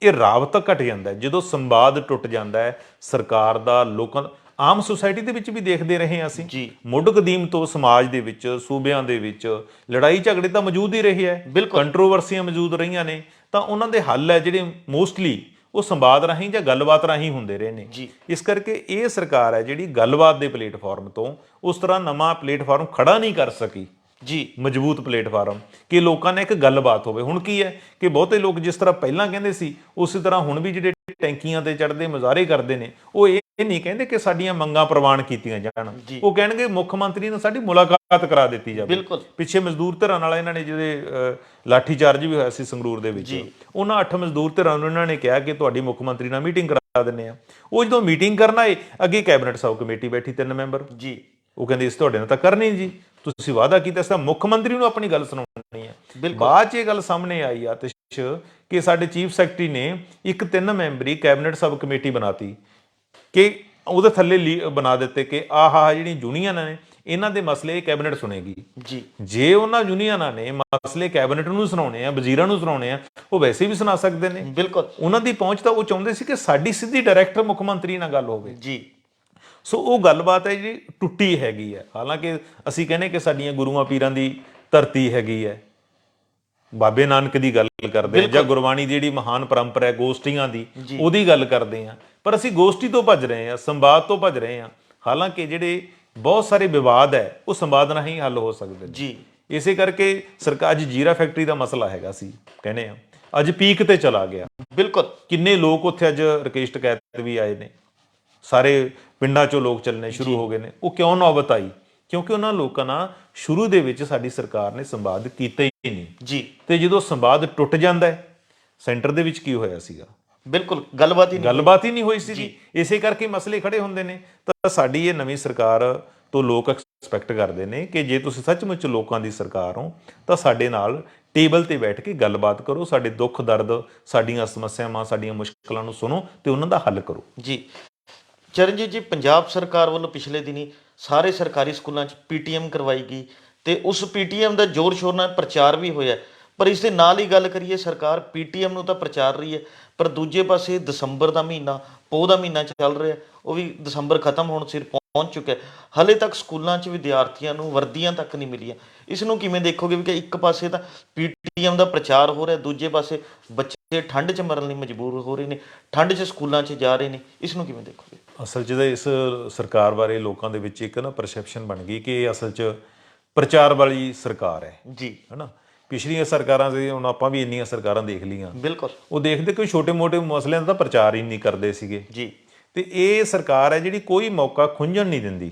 ਇਹ ਰਾਬਤਾ ਘਟ ਜਾਂਦਾ, ਜਦੋਂ ਸੰਵਾਦ ਟੁੱਟ ਜਾਂਦਾ ਹੈ ਸਰਕਾਰ ਦਾ ਲੋਕਾਂ ਦਾ, ਆਮ ਸੁਸਾਇਟੀ ਦੇ ਵਿੱਚ ਵੀ ਦੇਖਦੇ ਰਹੇ ਹਾਂ ਅਸੀਂ ਮੁੱਢ ਕਦੀਮ ਤੋਂ ਸਮਾਜ ਦੇ ਵਿੱਚ, ਸੂਬਿਆਂ ਦੇ ਵਿੱਚ ਲੜਾਈ ਝਗੜੇ ਤਾਂ ਮੌਜੂਦ ਹੀ ਰਹੇ ਹੈ, ਕੰਟਰੋਵਰਸੀਆਂ ਮੌਜੂਦ ਰਹੀਆਂ ਨੇ, ਤਾਂ ਉਹਨਾਂ ਦੇ ਹੱਲ ਹੈ ਜਿਹੜੇ ਮੋਸਟਲੀ ਉਹ ਸੰਵਾਦ ਰਾਹੀਂ ਜਾਂ ਗੱਲਬਾਤ ਰਾਹੀਂ ਹੁੰਦੇ ਰਹੇ ਨੇ। ਇਸ ਕਰਕੇ ਇਹ ਸਰਕਾਰ ਹੈ ਜਿਹੜੀ ਗੱਲਬਾਤ ਦੇ ਪਲੇਟਫਾਰਮ ਤੋਂ ਉਸ ਤਰ੍ਹਾਂ ਨਵਾਂ ਪਲੇਟਫਾਰਮ ਖੜਾ ਨਹੀਂ ਕਰ ਸਕੀ ਜੀ, ਮਜ਼ਬੂਤ ਪਲੇਟਫਾਰਮ ਕਿ ਲੋਕਾਂ ਨੇ ਇੱਕ ਗੱਲਬਾਤ ਹੋਵੇ। ਹੁਣ ਕੀ ਹੈ ਕਿ ਬਹੁਤੇ ਲੋਕ ਜਿਸ ਤਰ੍ਹਾਂ ਪਹਿਲਾਂ ਕਹਿੰਦੇ ਸੀ ਉਸੇ ਤਰ੍ਹਾਂ ਹੁਣ ਵੀ ਜਿਹੜੇ ਟੈਂਕੀਆਂ ਤੇ ਚੜ੍ਹਦੇ ਮੁਜ਼ਾਹਰੇ ਕਰਦੇ ਨੇ ਉਹ ਇਹ ਨਹੀਂ ਕਹਿੰਦੇ ਕਿ ਸਾਡੀਆਂ ਮੰਗਾਂ ਪ੍ਰਵਾਨ ਕੀਤੀਆਂ ਜਾਣ, ਉਹ ਕਹਿਣਗੇ ਮੁੱਖ ਮੰਤਰੀ ਨਾਲ ਸਾਡੀ ਮੁਲਾਕਾਤ ਕਰਾ ਦਿੱਤੀ ਜਾਵੇ। ਪਿੱਛੇ ਮਜ਼ਦੂਰ ਧਿਰਾਂ ਨਾਲ ਇਹਨਾਂ ਨੇ ਜਿਹੜੇ ਲਾਠੀ ਚਾਰਜ ਵੀ ਹੋਇਆ ਸੀ ਸੰਗਰੂਰ ਦੇ ਵਿੱਚ, ਉਹਨਾਂ 8 ਮਜ਼ਦੂਰ ਧਿਰਾਂ ਨੂੰ ਇਹਨਾਂ ਨੇ ਕਿਹਾ ਕਿ ਤੁਹਾਡੀ ਮੁੱਖ ਮੰਤਰੀ ਨਾਲ ਮੀਟਿੰਗ ਕਰਾ ਦਿੰਦੇ ਆ। ਉਹ ਜਦੋਂ ਮੀਟਿੰਗ ਕਰਨ ਆਏ ਅੱਗੇ ਕੈਬਨਿਟ ਸਬ ਕਮੇਟੀ ਬੈਠੀ 3 ਮੈਂਬਰ ਜੀ, ਉਹ ਕਹਿੰਦੇ ਇਸ ਤੁਹਾਡੇ ਨਾਲ ਤਾਂ ਕਰਨੀ ਜੀ, ਤੁਸੀਂ ਵਾਅਦਾ ਕੀਤਾ ਇਸ ਤਾਂ ਮੁੱਖ ਮੰਤਰੀ ਨੂੰ ਆਪਣੀ ਗੱਲ ਸੁਣਾਉਣੀ ਹੈ। ਬਾਅਦ 'ਚ ਇਹ ਗੱਲ ਸਾਹਮਣੇ ਆਈ ਆ ਕਿ ਸਾਡੇ ਚੀਫ ਸੈਕਟਰੀ ਨੇ ਇੱਕ 3 ਮੈਂਬਰੀ ਕੈਬਨਿਟ ਸਬ ਕਮੇਟੀ ਬਣਾਤੀ ਕਿ ਉਹਦੇ ਥੱਲੇ ਬਣਾ ਦਿੱਤੇ ਕਿ ਆਹ ਜਿਹੜੀ ਯੂਨੀਅਨਾਂ ਨੇ ਇਹਨਾਂ ਦੇ ਮਸਲੇ ਕੈਬਨਿਟ ਸੁਣੇਗੀ ਜੀ। ਜੇ ਉਹਨਾਂ ਯੂਨੀਅਨਾਂ ਨੇ ਮਸਲੇ ਕੈਬਨਿਟ ਨੂੰ ਸੁਣਾਉਣੇ ਆ, ਵਜ਼ੀਰਾਂ ਨੂੰ ਸੁਣਾਉਣੇ ਆ, ਉਹ ਵੈਸੇ ਵੀ ਸੁਣਾ ਸਕਦੇ ਨੇ। ਬਿਲਕੁਲ, ਉਹਨਾਂ ਦੀ ਪਹੁੰਚ ਤਾਂ ਉਹ ਚਾਹੁੰਦੇ ਸੀ ਕਿ ਸਾਡੀ ਸਿੱਧੀ ਡਾਇਰੈਕਟ ਮੁੱਖ ਮੰਤਰੀ ਨਾਲ ਗੱਲ ਹੋਵੇ ਜੀ। ਸੋ ਉਹ ਗੱਲਬਾਤ ਹੈ ਜਿਹੜੀ ਟੁੱਟੀ ਹੈਗੀ ਹੈ। ਹਾਲਾਂਕਿ ਅਸੀਂ ਕਹਿੰਦੇ ਕਿ ਸਾਡੀਆਂ ਗੁਰੂਆਂ ਪੀਰਾਂ ਦੀ ਧਰਤੀ ਹੈਗੀ ਹੈ, ਬਾਬੇ ਨਾਨਕ ਦੀ ਗੱਲ ਕਰਦੇ ਆ ਜਾਂ ਗੁਰਬਾਣੀ ਦੀ ਜਿਹੜੀ ਮਹਾਨ ਪਰੰਪਰਾ ਹੈ ਗੋਸ਼ਟੀਆਂ ਦੀ, ਉਹਦੀ ਗੱਲ ਕਰਦੇ ਆ, ਪਰ ਅਸੀਂ ਗੋਸ਼ਟੀ ਤੋਂ ਭੱਜ ਰਹੇ ਹਾਂ, ਸੰਵਾਦ ਤੋਂ ਭੱਜ ਰਹੇ ਹਾਂ। ਹਾਲਾਂਕਿ ਜਿਹੜੇ ਬਹੁਤ ਸਾਰੇ ਵਿਵਾਦ ਹੈ ਉਹ ਸੰਵਾਦ ਨਾਲ ਹੀ ਹੱਲ ਹੋ ਸਕਦੇ ਨੇ ਜੀ। ਇਸੇ ਕਰਕੇ ਸਰਕਾਰ ਅੱਜ ਜੀਰਾ ਫੈਕਟਰੀ ਦਾ ਮਸਲਾ ਹੈਗਾ ਸੀ, ਕਹਿੰਦੇ ਆ ਅੱਜ ਪੀਕ ਤੇ ਚਲਾ ਗਿਆ। ਬਿਲਕੁਲ, ਕਿੰਨੇ ਲੋਕ ਉੱਥੇ ਅੱਜ ਰਕੇਸ਼ ਟਕੈਤ ਵੀ ਆਏ ਨੇ, ਸਾਰੇ ਪਿੰਡਾਂ 'ਚੋਂ ਲੋਕ ਚੱਲਣੇ ਸ਼ੁਰੂ ਹੋ ਗਏ ਨੇ। ਉਹ ਕਿਉਂ ਨੌਬਤ ਆਈ? ਕਿਉਂਕਿ ਉਹਨਾਂ ਲੋਕਾਂ ਨਾਲ ਸ਼ੁਰੂ ਦੇ ਵਿੱਚ ਸਾਡੀ ਸਰਕਾਰ ਨੇ ਸੰਵਾਦ ਕੀਤਾ ਹੀ ਨਹੀਂ ਜੀ। ਤੇ ਜਦੋਂ ਸੰਵਾਦ ਟੁੱਟ ਜਾਂਦਾ ਹੈ, ਸੈਂਟਰ ਦੇ ਵਿੱਚ ਕੀ ਹੋਇਆ ਸੀਗਾ? ਬਿਲਕੁਲ ਗੱਲਬਾਤ ਹੀ ਨਹੀਂ ਹੋਈ ਸੀ ਜੀ। ਇਸੇ ਕਰਕੇ ਮਸਲੇ ਖੜੇ ਹੁੰਦੇ ਨੇ। ਤਾਂ ਸਾਡੀ ਇਹ ਨਵੀਂ ਸਰਕਾਰ ਤੋਂ ਲੋਕ ਐਕਸਪੈਕਟ ਕਰਦੇ ਨੇ ਕਿ ਜੇ ਤੁਸੀਂ ਸੱਚਮੁੱਚ ਲੋਕਾਂ ਦੀ ਸਰਕਾਰ ਹੋ ਤਾਂ ਸਾਡੇ ਨਾਲ ਟੇਬਲ ਤੇ ਬੈਠ ਕੇ ਗੱਲਬਾਤ ਕਰੋ, ਸਾਡੇ ਦੁੱਖ ਦਰਦ, ਸਾਡੀਆਂ ਸਮੱਸਿਆਵਾਂ, ਸਾਡੀਆਂ ਮੁਸ਼ਕਲਾਂ ਨੂੰ ਸੁਣੋ ਤੇ ਉਹਨਾਂ ਦਾ ਹੱਲ ਕਰੋ ਜੀ। ਚਰਨਜੀਤ ਜੀ, ਪੰਜਾਬ ਸਰਕਾਰ ਵੱਲੋਂ ਪਿਛਲੇ ਦਿਨੀ ਸਾਰੇ ਸਰਕਾਰੀ ਸਕੂਲਾਂ 'ਚ ਪੀਟੀਐਮ ਕਰਵਾਈ ਗਈ ਤੇ ਉਸ ਪੀਟੀਐਮ ਦਾ ਜ਼ੋਰ ਸ਼ੋਰ ਨਾਲ ਪ੍ਰਚਾਰ ਵੀ ਹੋਇਆ। ਪਰ ਇਸ ਦੇ ਨਾਲ ਹੀ ਗੱਲ ਕਰੀਏ, ਸਰਕਾਰ ਪੀਟੀਐਮ ਨੂੰ ਤਾਂ ਪ੍ਰਚਾਰ ਰਹੀ ਹੈ, ਪਰ ਦੂਜੇ ਪਾਸੇ ਦਸੰਬਰ ਦਾ ਮਹੀਨਾ, ਪੋਹ ਦਾ ਮਹੀਨਾ ਚੱਲ ਰਿਹਾ, ਉਹ ਵੀ ਦਸੰਬਰ ਖਤਮ ਹੋਣ ਸਿਰ ਪਹੁੰਚ ਚੁੱਕਿਆ। ਹਾਲੇ ਤੱਕ ਸਕੂਲਾਂ 'ਚ ਵਿਦਿਆਰਥੀਆਂ ਨੂੰ ਵਰਦੀਆਂ ਤੱਕ ਨਹੀਂ ਮਿਲੀਆਂ। ਇਸ ਨੂੰ ਕਿਵੇਂ ਦੇਖੋਗੇ ਵੀ ਕਿ ਇੱਕ ਪਾਸੇ ਤਾਂ ਪੀਟੀਐਮ ਦਾ ਪ੍ਰਚਾਰ ਹੋ ਰਿਹਾ, ਦੂਜੇ ਪਾਸੇ ਬੱਚੇ ਠੰਡ 'ਚ ਮਰਨ ਲਈ ਮਜਬੂਰ ਹੋ ਰਹੇ ਨੇ, ਠੰਡ 'ਚ ਸਕੂਲਾਂ 'ਚ ਜਾ ਰਹੇ ਨੇ, ਇਸ ਨੂੰ ਕਿਵੇਂ ਦੇਖੋਗੇ? ਅਸਲ 'ਚ ਤਾਂ ਇਸ ਸਰਕਾਰ ਬਾਰੇ ਲੋਕਾਂ ਦੇ ਵਿੱਚ ਇੱਕ ਨਾ ਪਰਸੈਪਸ਼ਨ ਬਣ ਗਈ ਕਿ ਇਹ ਅਸਲ 'ਚ ਪ੍ਰਚਾਰ ਵਾਲੀ ਸਰਕਾਰ ਹੈ ਜੀ, ਹੈ ਨਾ। ਪਿਛਲੀਆਂ ਸਰਕਾਰਾਂ ਦੇ, ਹੁਣ ਆਪਾਂ ਵੀ ਇੰਨੀਆਂ ਸਰਕਾਰਾਂ ਦੇਖ ਲਈਆਂ, ਬਿਲਕੁਲ, ਉਹ ਦੇਖਦੇ ਕੋਈ ਛੋਟੇ-ਮੋਟੇ ਮਸਲਿਆਂ ਦਾ ਪ੍ਰਚਾਰ ਹੀ ਨਹੀਂ ਕਰਦੇ ਸੀਗੇ ਜੀ। ਤੇ ਇਹ ਸਰਕਾਰ ਹੈ ਜਿਹੜੀ ਕੋਈ ਮੌਕਾ ਖੁੰਝਣ ਨਹੀਂ ਦਿੰਦੀ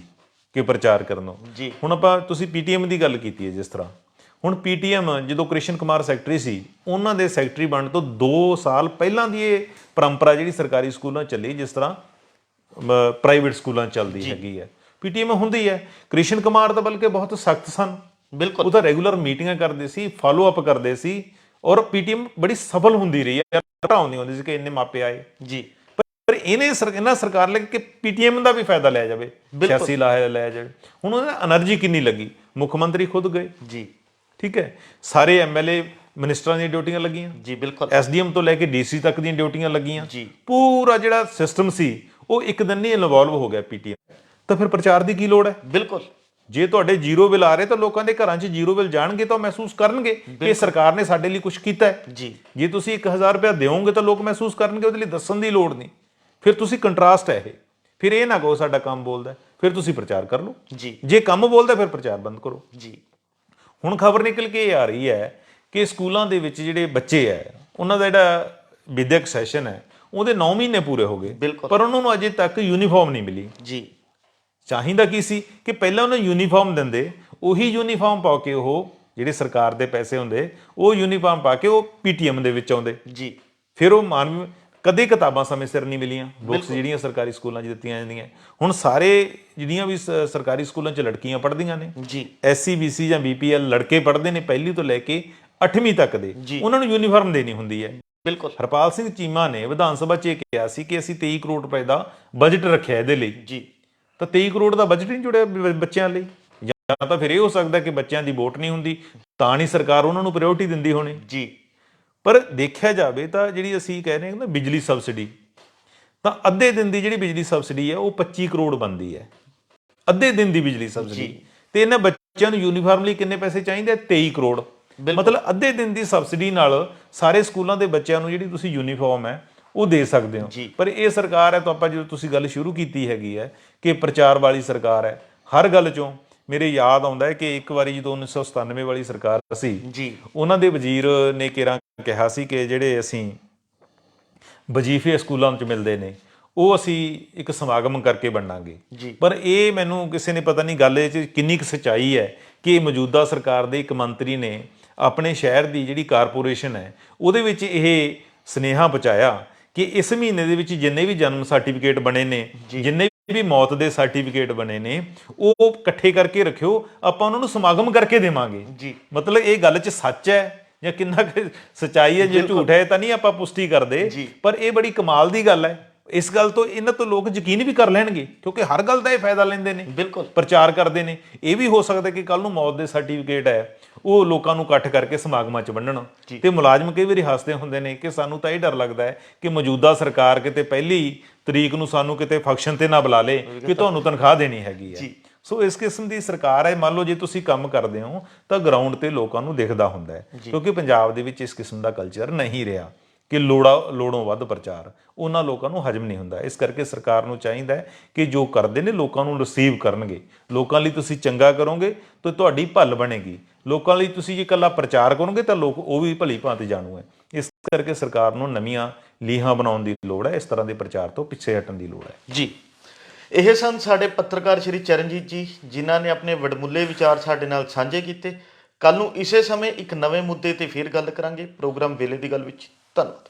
ਕਿ ਪ੍ਰਚਾਰ ਕਰਨ ਨੂੰ ਜੀ। ਹੁਣ ਤੁਸੀਂ ਪੀਟੀਐਮ ਦੀ ਗੱਲ ਕੀਤੀ ਹੈ, ਜਿਸ ਤਰ੍ਹਾਂ ਹੁਣ ਪੀਟੀਐਮ ਜਦੋਂ ਕ੍ਰਿਸ਼ਨ ਕੁਮਾਰ ਸੈਕਟਰੀ ਸੀ, ਉਹਨਾਂ ਦੇ ਸੈਕਟਰੀ ਬਣਨ ਤੋਂ 2 ਸਾਲ ਪਹਿਲਾਂ ਦੀ ਇਹ ਪਰੰਪਰਾ ਜਿਹੜੀ ਸਰਕਾਰੀ ਸਕੂਲਾਂ 'ਚ ਚੱਲੀ, ਜਿਸ ਤਰ੍ਹਾਂ ਪ੍ਰਾਈਵੇਟ ਸਕੂਲਾਂ 'ਚ ਚੱਲਦੀ ਹੈਗੀ ਹੈ, ਪੀਟੀਐਮ ਹੁੰਦੀ ਹੈ। ਕ੍ਰਿਸ਼ਨ ਕੁਮਾਰ ਤਾਂ ਬਲਕਿ ਬਹੁਤ ਸਖਤ ਸਨ, ਬਿਲਕੁਲ ਉਹ ਤਾਂ ਰੈਗੂਲਰ ਮੀਟਿੰਗਾਂ ਕਰਦੇ ਸੀ, ਫਾਲੋ ਅਪ ਕਰਦੇ ਸੀ, ਔਰ ਪੀਟੀਐਮ ਬੜੀ ਸਫਲ ਹੁੰਦੀ ਰਹੀ ਹੈ। ਹਟਾਉਂਦੀ ਹੁੰਦੀ ਸੀ ਕਿ ਇੰਨੇ ਮਾਪੇ ਆਏ ਜੀ। ਪਰ ਇਹਨਾਂ ਸਰਕਾਰ ਲੱਗੇ ਕਿ ਪੀਟੀਐਮ ਦਾ ਵੀ ਫਾਇਦਾ ਲਿਆ ਜਾਵੇ, 86 ਲਿਆ ਜਾਵੇ। ਹੁਣ ਉਹਨਾਂ ਦੀ એનર્ਜੀ ਕਿੰਨੀ ਲੱਗੀ, ਮੁੱਖ ਮੰਤਰੀ ਖੁਦ ਗਏ ਜੀ, ਠੀਕ ਹੈ, ਸਾਰੇ ਐਮਐਲਏ ਮਿਨਿਸਟਰਾਂ ਦੀਆਂ ਡਿਊਟੀਆਂ ਲੱਗੀਆਂ ਜੀ, ਬਿਲਕੁਲ ਐਸਡੀਐਮ ਤੋਂ ਲੈ ਕੇ ਡੀਸੀ ਤੱਕ ਦੀਆਂ ਡਿਊਟੀਆਂ ਲੱਗੀਆਂ, ਜੀ, ਪੂਰਾ ਜਿਹੜਾ ਸਿਸਟਮ ਸੀ ਉਹ ਇੱਕ ਦਿਨ ਨਹੀਂ ਇਨਵੋਲਵ ਹੋ ਗਿਆ ਪੀਟੀਐਮ। ਤਾਂ ਫਿਰ ਪ੍ਰਚਾਰ ਦੀ ਕੀ ਲੋੜ ਹੈ? ਬਿਲਕੁਲ। ਜੇ ਤੁਹਾਡੇ ਜ਼ੀਰੋ ਬਿੱਲ ਆ ਰਹੇ ਤਾਂ ਲੋਕਾਂ ਦੇ ਘਰਾਂ 'ਚ ਜ਼ੀਰੋ ਬਿੱਲ ਜਾਣਗੇ ਤਾਂ ਮਹਿਸੂਸ ਕਰਨਗੇ ਕਿ ਸਰਕਾਰ ਨੇ ਸਾਡੇ ਲਈ ਕੁਝ ਕੀਤਾ ਹੈ। ਜੀ, ਜੇ ਤੁਸੀਂ 1000 ਰੁਪਇਆ ਦਿਓਗੇ ਤਾਂ ਲੋਕ ਮਹਿਸੂਸ ਕਰਨਗੇ, ਉਹਦੇ ਲਈ ਦੱਸਣ ਦੀ ਲੋੜ ਨਹੀਂ। ਫਿਰ ਤੁਸੀਂ ਕੰਟਰਾਸਟ ਹੈ ਇਹ, ਫਿਰ ਇਹ ਨਾ ਕਹੋ ਸਾਡਾ ਕੰਮ ਬੋਲਦਾ, ਫਿਰ ਤੁਸੀਂ ਪ੍ਰਚਾਰ ਕਰ ਲਓ। ਜੀ, ਜੇ ਕੰਮ ਬੋਲਦਾ ਫਿਰ ਪ੍ਰਚਾਰ ਬੰਦ ਕਰੋ। ਜੀ। ਹੁਣ ਖਬਰ ਨਿਕਲ ਕੇ ਇਹ ਆ ਰਹੀ ਹੈ ਕਿ ਸਕੂਲਾਂ ਦੇ ਵਿੱਚ ਜਿਹੜੇ ਬੱਚੇ ਹੈ, ਉਹਨਾਂ ਦਾ ਜਿਹੜਾ ਵਿਦਿਅਕ ਸੈਸ਼ਨ ਹੈ ਉਹਦੇ 9 ਮਹੀਨੇ ਪੂਰੇ ਹੋ ਗਏ, ਬਿਲਕੁਲ। ਪਰ ਉਹਨਾਂ ਨੂੰ ਅਜੇ ਤੱਕ ਯੂਨੀਫਾਰਮ ਨਹੀਂ ਮਿਲੀ। ਜੀ। ਚਾਹੀਦਾ ਕੀ ਸੀ ਕਿ ਪਹਿਲਾਂ ਉਹਨੂੰ ਯੂਨੀਫਾਰਮ ਦਿੰਦੇ, ਉਹੀ ਯੂਨੀਫਾਰਮ ਪਾ ਕੇ ਉਹ ਜਿਹੜੇ ਸਰਕਾਰ ਦੇ ਪੈਸੇ ਹੁੰਦੇ ਉਹ ਯੂਨੀਫਾਰਮ ਪਾ ਕੇ ਉਹ ਪੀਟੀਐਮ ਦੇ ਵਿੱਚ ਆਉਂਦੇ। ਜੀ। ਫਿਰ ਉਹ ਕਦੇ ਕਿਤਾਬਾਂ ਸਮੇਂ ਸਿਰ ਨਹੀਂ ਮਿਲੀਆਂ, ਬੁੱਕਸ ਜਿਹੜੀਆਂ ਸਰਕਾਰੀ ਸਕੂਲਾਂ 'ਚ ਦਿੱਤੀਆਂ ਜਾਂਦੀਆਂ। ਹੁਣ ਸਾਰੇ ਜਿਹੜੀਆਂ ਵੀ ਸਰਕਾਰੀ ਸਕੂਲਾਂ 'ਚ ਲੜਕੀਆਂ ਪੜ੍ਹਦੀਆਂ ਨੇ, ਜੀ, ਐਸਸੀ ਬੀਸੀ ਜਾਂ ਬੀਪੀਐਲ ਲੜਕੇ ਪੜ੍ਹਦੇ ਨੇ ਪਹਿਲੀ ਤੋਂ ਲੈ ਕੇ 8ਵੀਂ ਤੱਕ ਦੇ, ਉਹਨਾਂ ਨੂੰ ਯੂਨੀਫਾਰਮ ਦੇਣੀ ਹੁੰਦੀ ਹੈ। ਬਿਲਕੁਲ। ਹਰਪਾਲ ਸਿੰਘ ਚੀਮਾ ਨੇ ਵਿਧਾਨ ਸਭਾ 'ਚ ਇਹ ਕਿਹਾ ਸੀ ਕਿ ਅਸੀਂ 23 ਕਰੋੜ ਰੁਪਏ ਦਾ ਬਜਟ ਰੱਖਿਆ ਇਹਦੇ ਲਈ। ਜੀ। ਤਾਂ 23 ਕਰੋੜ ਦਾ ਬਜਟ ਨਹੀਂ ਜੁੜਿਆ ਬੱਚਿਆਂ ਲਈ, ਜਾਂ ਤਾਂ ਫਿਰ ਇਹ ਹੋ ਸਕਦਾ ਕਿ ਬੱਚਿਆਂ ਦੀ ਵੋਟ ਨਹੀਂ ਹੁੰਦੀ ਤਾਂ ਨਹੀਂ ਸਰਕਾਰ ਉਹਨਾਂ ਨੂੰ ਪ੍ਰਾਇੋਰਟੀ ਦਿੰਦੀ ਹੋਣੀ। ਜੀ। ਪਰ ਦੇਖਿਆ ਜਾਵੇ ਤਾਂ ਜਿਹੜੀ ਅਸੀਂ ਕਹਿ ਰਹੇ ਹਾਂ ਨਾ ਬਿਜਲੀ ਸਬਸਿਡੀ, ਤਾਂ ਅੱਧੇ ਦਿਨ ਦੀ ਜਿਹੜੀ ਬਿਜਲੀ ਸਬਸਿਡੀ ਹੈ ਉਹ 25 ਕਰੋੜ ਬਣਦੀ ਹੈ, ਅੱਧੇ ਦਿਨ ਦੀ ਬਿਜਲੀ ਸਬਸਿਡੀ। ਤੇ ਇਹਨਾਂ ਬੱਚਿਆਂ ਨੂੰ ਯੂਨੀਫਾਰਮ ਲਈ ਕਿੰਨੇ ਪੈਸੇ ਚਾਹੀਦੇ? 23 ਕਰੋੜ। ਮਤਲਬ ਅੱਧੇ ਦਿਨ ਦੀ ਸਬਸਿਡੀ ਨਾਲ ਸਾਰੇ ਸਕੂਲਾਂ ਦੇ ਬੱਚਿਆਂ ਨੂੰ ਜਿਹੜੀ ਤੁਸੀਂ ਯੂਨੀਫਾਰਮ ਹੈ ਉਹ ਦੇ ਸਕਦੇ ਹੋ। ਪਰ ਇਹ ਸਰਕਾਰ ਹੈ ਤਾਂ ਆਪਾਂ ਜਦੋਂ ਤੁਸੀਂ ਗੱਲ ਸ਼ੁਰੂ ਕੀਤੀ ਹੈਗੀ ਹੈ ਕਿ ਪ੍ਰਚਾਰ ਵਾਲੀ ਸਰਕਾਰ ਹੈ, ਹਰ ਗੱਲ ਚੋਂ ਮੇਰੇ ਯਾਦ ਆਉਂਦਾ ਹੈ ਕਿ ਇੱਕ ਵਾਰੀ ਜਦੋਂ 1997 ਵਾਲੀ ਸਰਕਾਰ ਸੀ ਜੀ, ਉਹਨਾਂ ਦੇ ਵਜ਼ੀਰ ਨੇ ਕਿਹਾ ਸੀ ਕਿ ਜਿਹੜੇ ਅਸੀਂ ਵਜ਼ੀਫੇ ਸਕੂਲਾਂ 'ਚ ਮਿਲਦੇ ਨੇ ਉਹ ਅਸੀਂ ਇੱਕ ਸਮਾਗਮ ਕਰਕੇ ਵੰਡਾਂਗੇ। ਪਰ ਇਹ ਮੈਨੂੰ ਕਿਸੇ ਨੇ ਪਤਾ ਨਹੀਂ ਗੱਲ ਇਹ 'ਚ ਕਿੰਨੀ ਕੁ ਸੱਚਾਈ ਹੈ ਕਿ ਮੌਜੂਦਾ ਸਰਕਾਰ ਦੇ ਇੱਕ ਮੰਤਰੀ ਨੇ ਆਪਣੇ ਸ਼ਹਿਰ ਦੀ ਜਿਹੜੀ ਕਾਰਪੋਰੇਸ਼ਨ ਹੈ ਉਹਦੇ ਵਿੱਚ ਇਹ ਸੁਨੇਹਾ ਪਹੁੰਚਾਇਆ ਕਿ ਇਸ ਮਹੀਨੇ ਦੇ ਵਿੱਚ ਜਿੰਨੇ ਵੀ ਜਨਮ ਸਰਟੀਫਿਕੇਟ ਬਣੇ ਨੇ, ਜਿੰਨੇ ਵੀ ਮੌਤ ਦੇ ਸਰਟੀਫਿਕੇਟ ਬਣੇ ਨੇ, ਉਹ ਇਕੱਠੇ ਕਰਕੇ ਰੱਖਿਓ, ਆਪਾਂ ਉਹਨਾਂ ਨੂੰ ਸਮਾਗਮ ਕਰਕੇ ਦੇਵਾਂਗੇ। ਮਤਲਬ ਇਹ ਗੱਲ 'ਚ ਸੱਚ ਹੈ ਜਾਂ ਕਿੰਨਾ ਕੁ ਸੱਚਾਈ ਹੈ, ਜੇ ਝੂਠ ਹੈ ਤਾਂ ਨਹੀਂ ਆਪਾਂ ਪੁਸ਼ਟੀ ਕਰਦੇ, ਪਰ ਇਹ ਬੜੀ ਕਮਾਲ ਦੀ ਗੱਲ ਹੈ। ਇਸ ਗੱਲ ਤੋਂ ਇਹਨਾਂ ਤੋਂ ਲੋਕ ਯਕੀਨ ਵੀ ਕਰ ਲੈਣਗੇ ਕਿਉਂਕਿ ਹਰ ਗੱਲ ਦਾ ਇਹ ਫਾਇਦਾ ਲੈਂਦੇ ਨੇ, ਪ੍ਰਚਾਰ ਕਰਦੇ ਨੇ। ਇਹ ਵੀ ਹੋ ਸਕਦਾ ਕਿ ਕੱਲ ਨੂੰ ਮੌਤ ਦੇ ਸਰਟੀਫਿਕੇਟ ਹੈ ਉਹ ਲੋਕਾਂ ਨੂੰ ਇਕੱਠ ਕਰਕੇ ਸਮਾਗਮਾਂ 'ਚ ਵੰਡਣ। ਤੇ ਮੁਲਾਜ਼ਮ ਕਈ ਵਾਰੀ ਹੱਸਦੇ ਹੁੰਦੇ ਨੇ ਕਿ ਸਾਨੂੰ ਤਾਂ ਇਹ ਡਰ ਲੱਗਦਾ ਹੈ ਕਿ ਮੌਜੂਦਾ ਸਰਕਾਰ ਕਿਤੇ 1 ਤਰੀਕ ਨੂੰ ਸਾਨੂੰ ਕਿਤੇ ਫੰਕਸ਼ਨ ਤੇ ਨਾ ਬੁਲਾ ਲੇ ਕਿ ਤੁਹਾਨੂੰ ਤਨਖਾਹ ਦੇਣੀ ਹੈਗੀ ਹੈ। ਸੋ ਇਸ ਕਿਸਮ ਦੀ ਸਰਕਾਰ ਹੈ। ਮੰਨ ਲਓ ਜੇ ਤੁਸੀਂ ਕੰਮ ਕਰਦੇ ਹੋ ਤਾਂ ਗਰਾਊਂਡ ਤੇ ਲੋਕਾਂ ਨੂੰ ਦਿਖਦਾ ਹੁੰਦਾ ਹੈ, ਕਿਉਂਕਿ ਪੰਜਾਬ ਦੇ ਵਿੱਚ ਇਸ ਕਿਸਮ ਦਾ ਕਲਚਰ ਨਹੀਂ ਰਿਹਾ ਕਿ ਲੋੜੋਂ ਵੱਧ ਪ੍ਰਚਾਰ ਉਹਨਾਂ ਲੋਕਾਂ ਨੂੰ ਹਜਮ ਨਹੀਂ ਹੁੰਦਾ। ਇਸ ਕਰਕੇ ਸਰਕਾਰ ਨੂੰ ਚਾਹੀਦਾ ਹੈ ਕਿ ਜੋ ਕਰਦੇ ਨੇ ਲੋਕਾਂ ਨੂੰ ਰਿਸੀਵ ਕਰਨਗੇ। ਲੋਕਾਂ ਲਈ ਤੁਸੀਂ ਚੰਗਾ ਕਰੋਗੇ ਤਾਂ ਤੁਹਾਡੀ ਭੱਲ ਬਣੇਗੀ। ਲੋਕਾਂ ਲਈ ਤੁਸੀਂ ਜੇ ਇਕੱਲਾ ਪ੍ਰਚਾਰ ਕਰੋਗੇ ਤਾਂ ਲੋਕ ਉਹ ਵੀ ਭਲੀ ਭਾਂਤ ਜਾਣੂ ਹੈ। ਇਸ ਕਰਕੇ ਸਰਕਾਰ ਨੂੰ ਨਵੀਆਂ ਲੀਹਾਂ ਬਣਾਉਣ ਦੀ ਲੋੜ ਹੈ, ਇਸ ਤਰ੍ਹਾਂ ਦੇ ਪ੍ਰਚਾਰ ਤੋਂ ਪਿੱਛੇ ਹਟਣ ਦੀ ਲੋੜ ਹੈ। ਜੀ, ਇਹ ਸਨ ਸਾਡੇ ਪੱਤਰਕਾਰ ਸ਼੍ਰੀ ਚਰਨਜੀਤ ਜੀ, ਜਿਨ੍ਹਾਂ ਨੇ ਆਪਣੇ ਵਡਮੁੱਲੇ ਵਿਚਾਰ ਸਾਡੇ ਨਾਲ ਸਾਂਝੇ ਕੀਤੇ। ਕੱਲ ਨੂੰ ਇਸੇ ਸਮੇਂ ਇੱਕ ਨਵੇਂ ਮੁੱਦੇ ਤੇ ਫਿਰ ਗੱਲ ਕਰਾਂਗੇ ਪ੍ਰੋਗਰਾਮ ਵੇਲੇ ਦੀ ਗੱਲ ਵਿੱਚ। ਧੰਨਵਾਦ।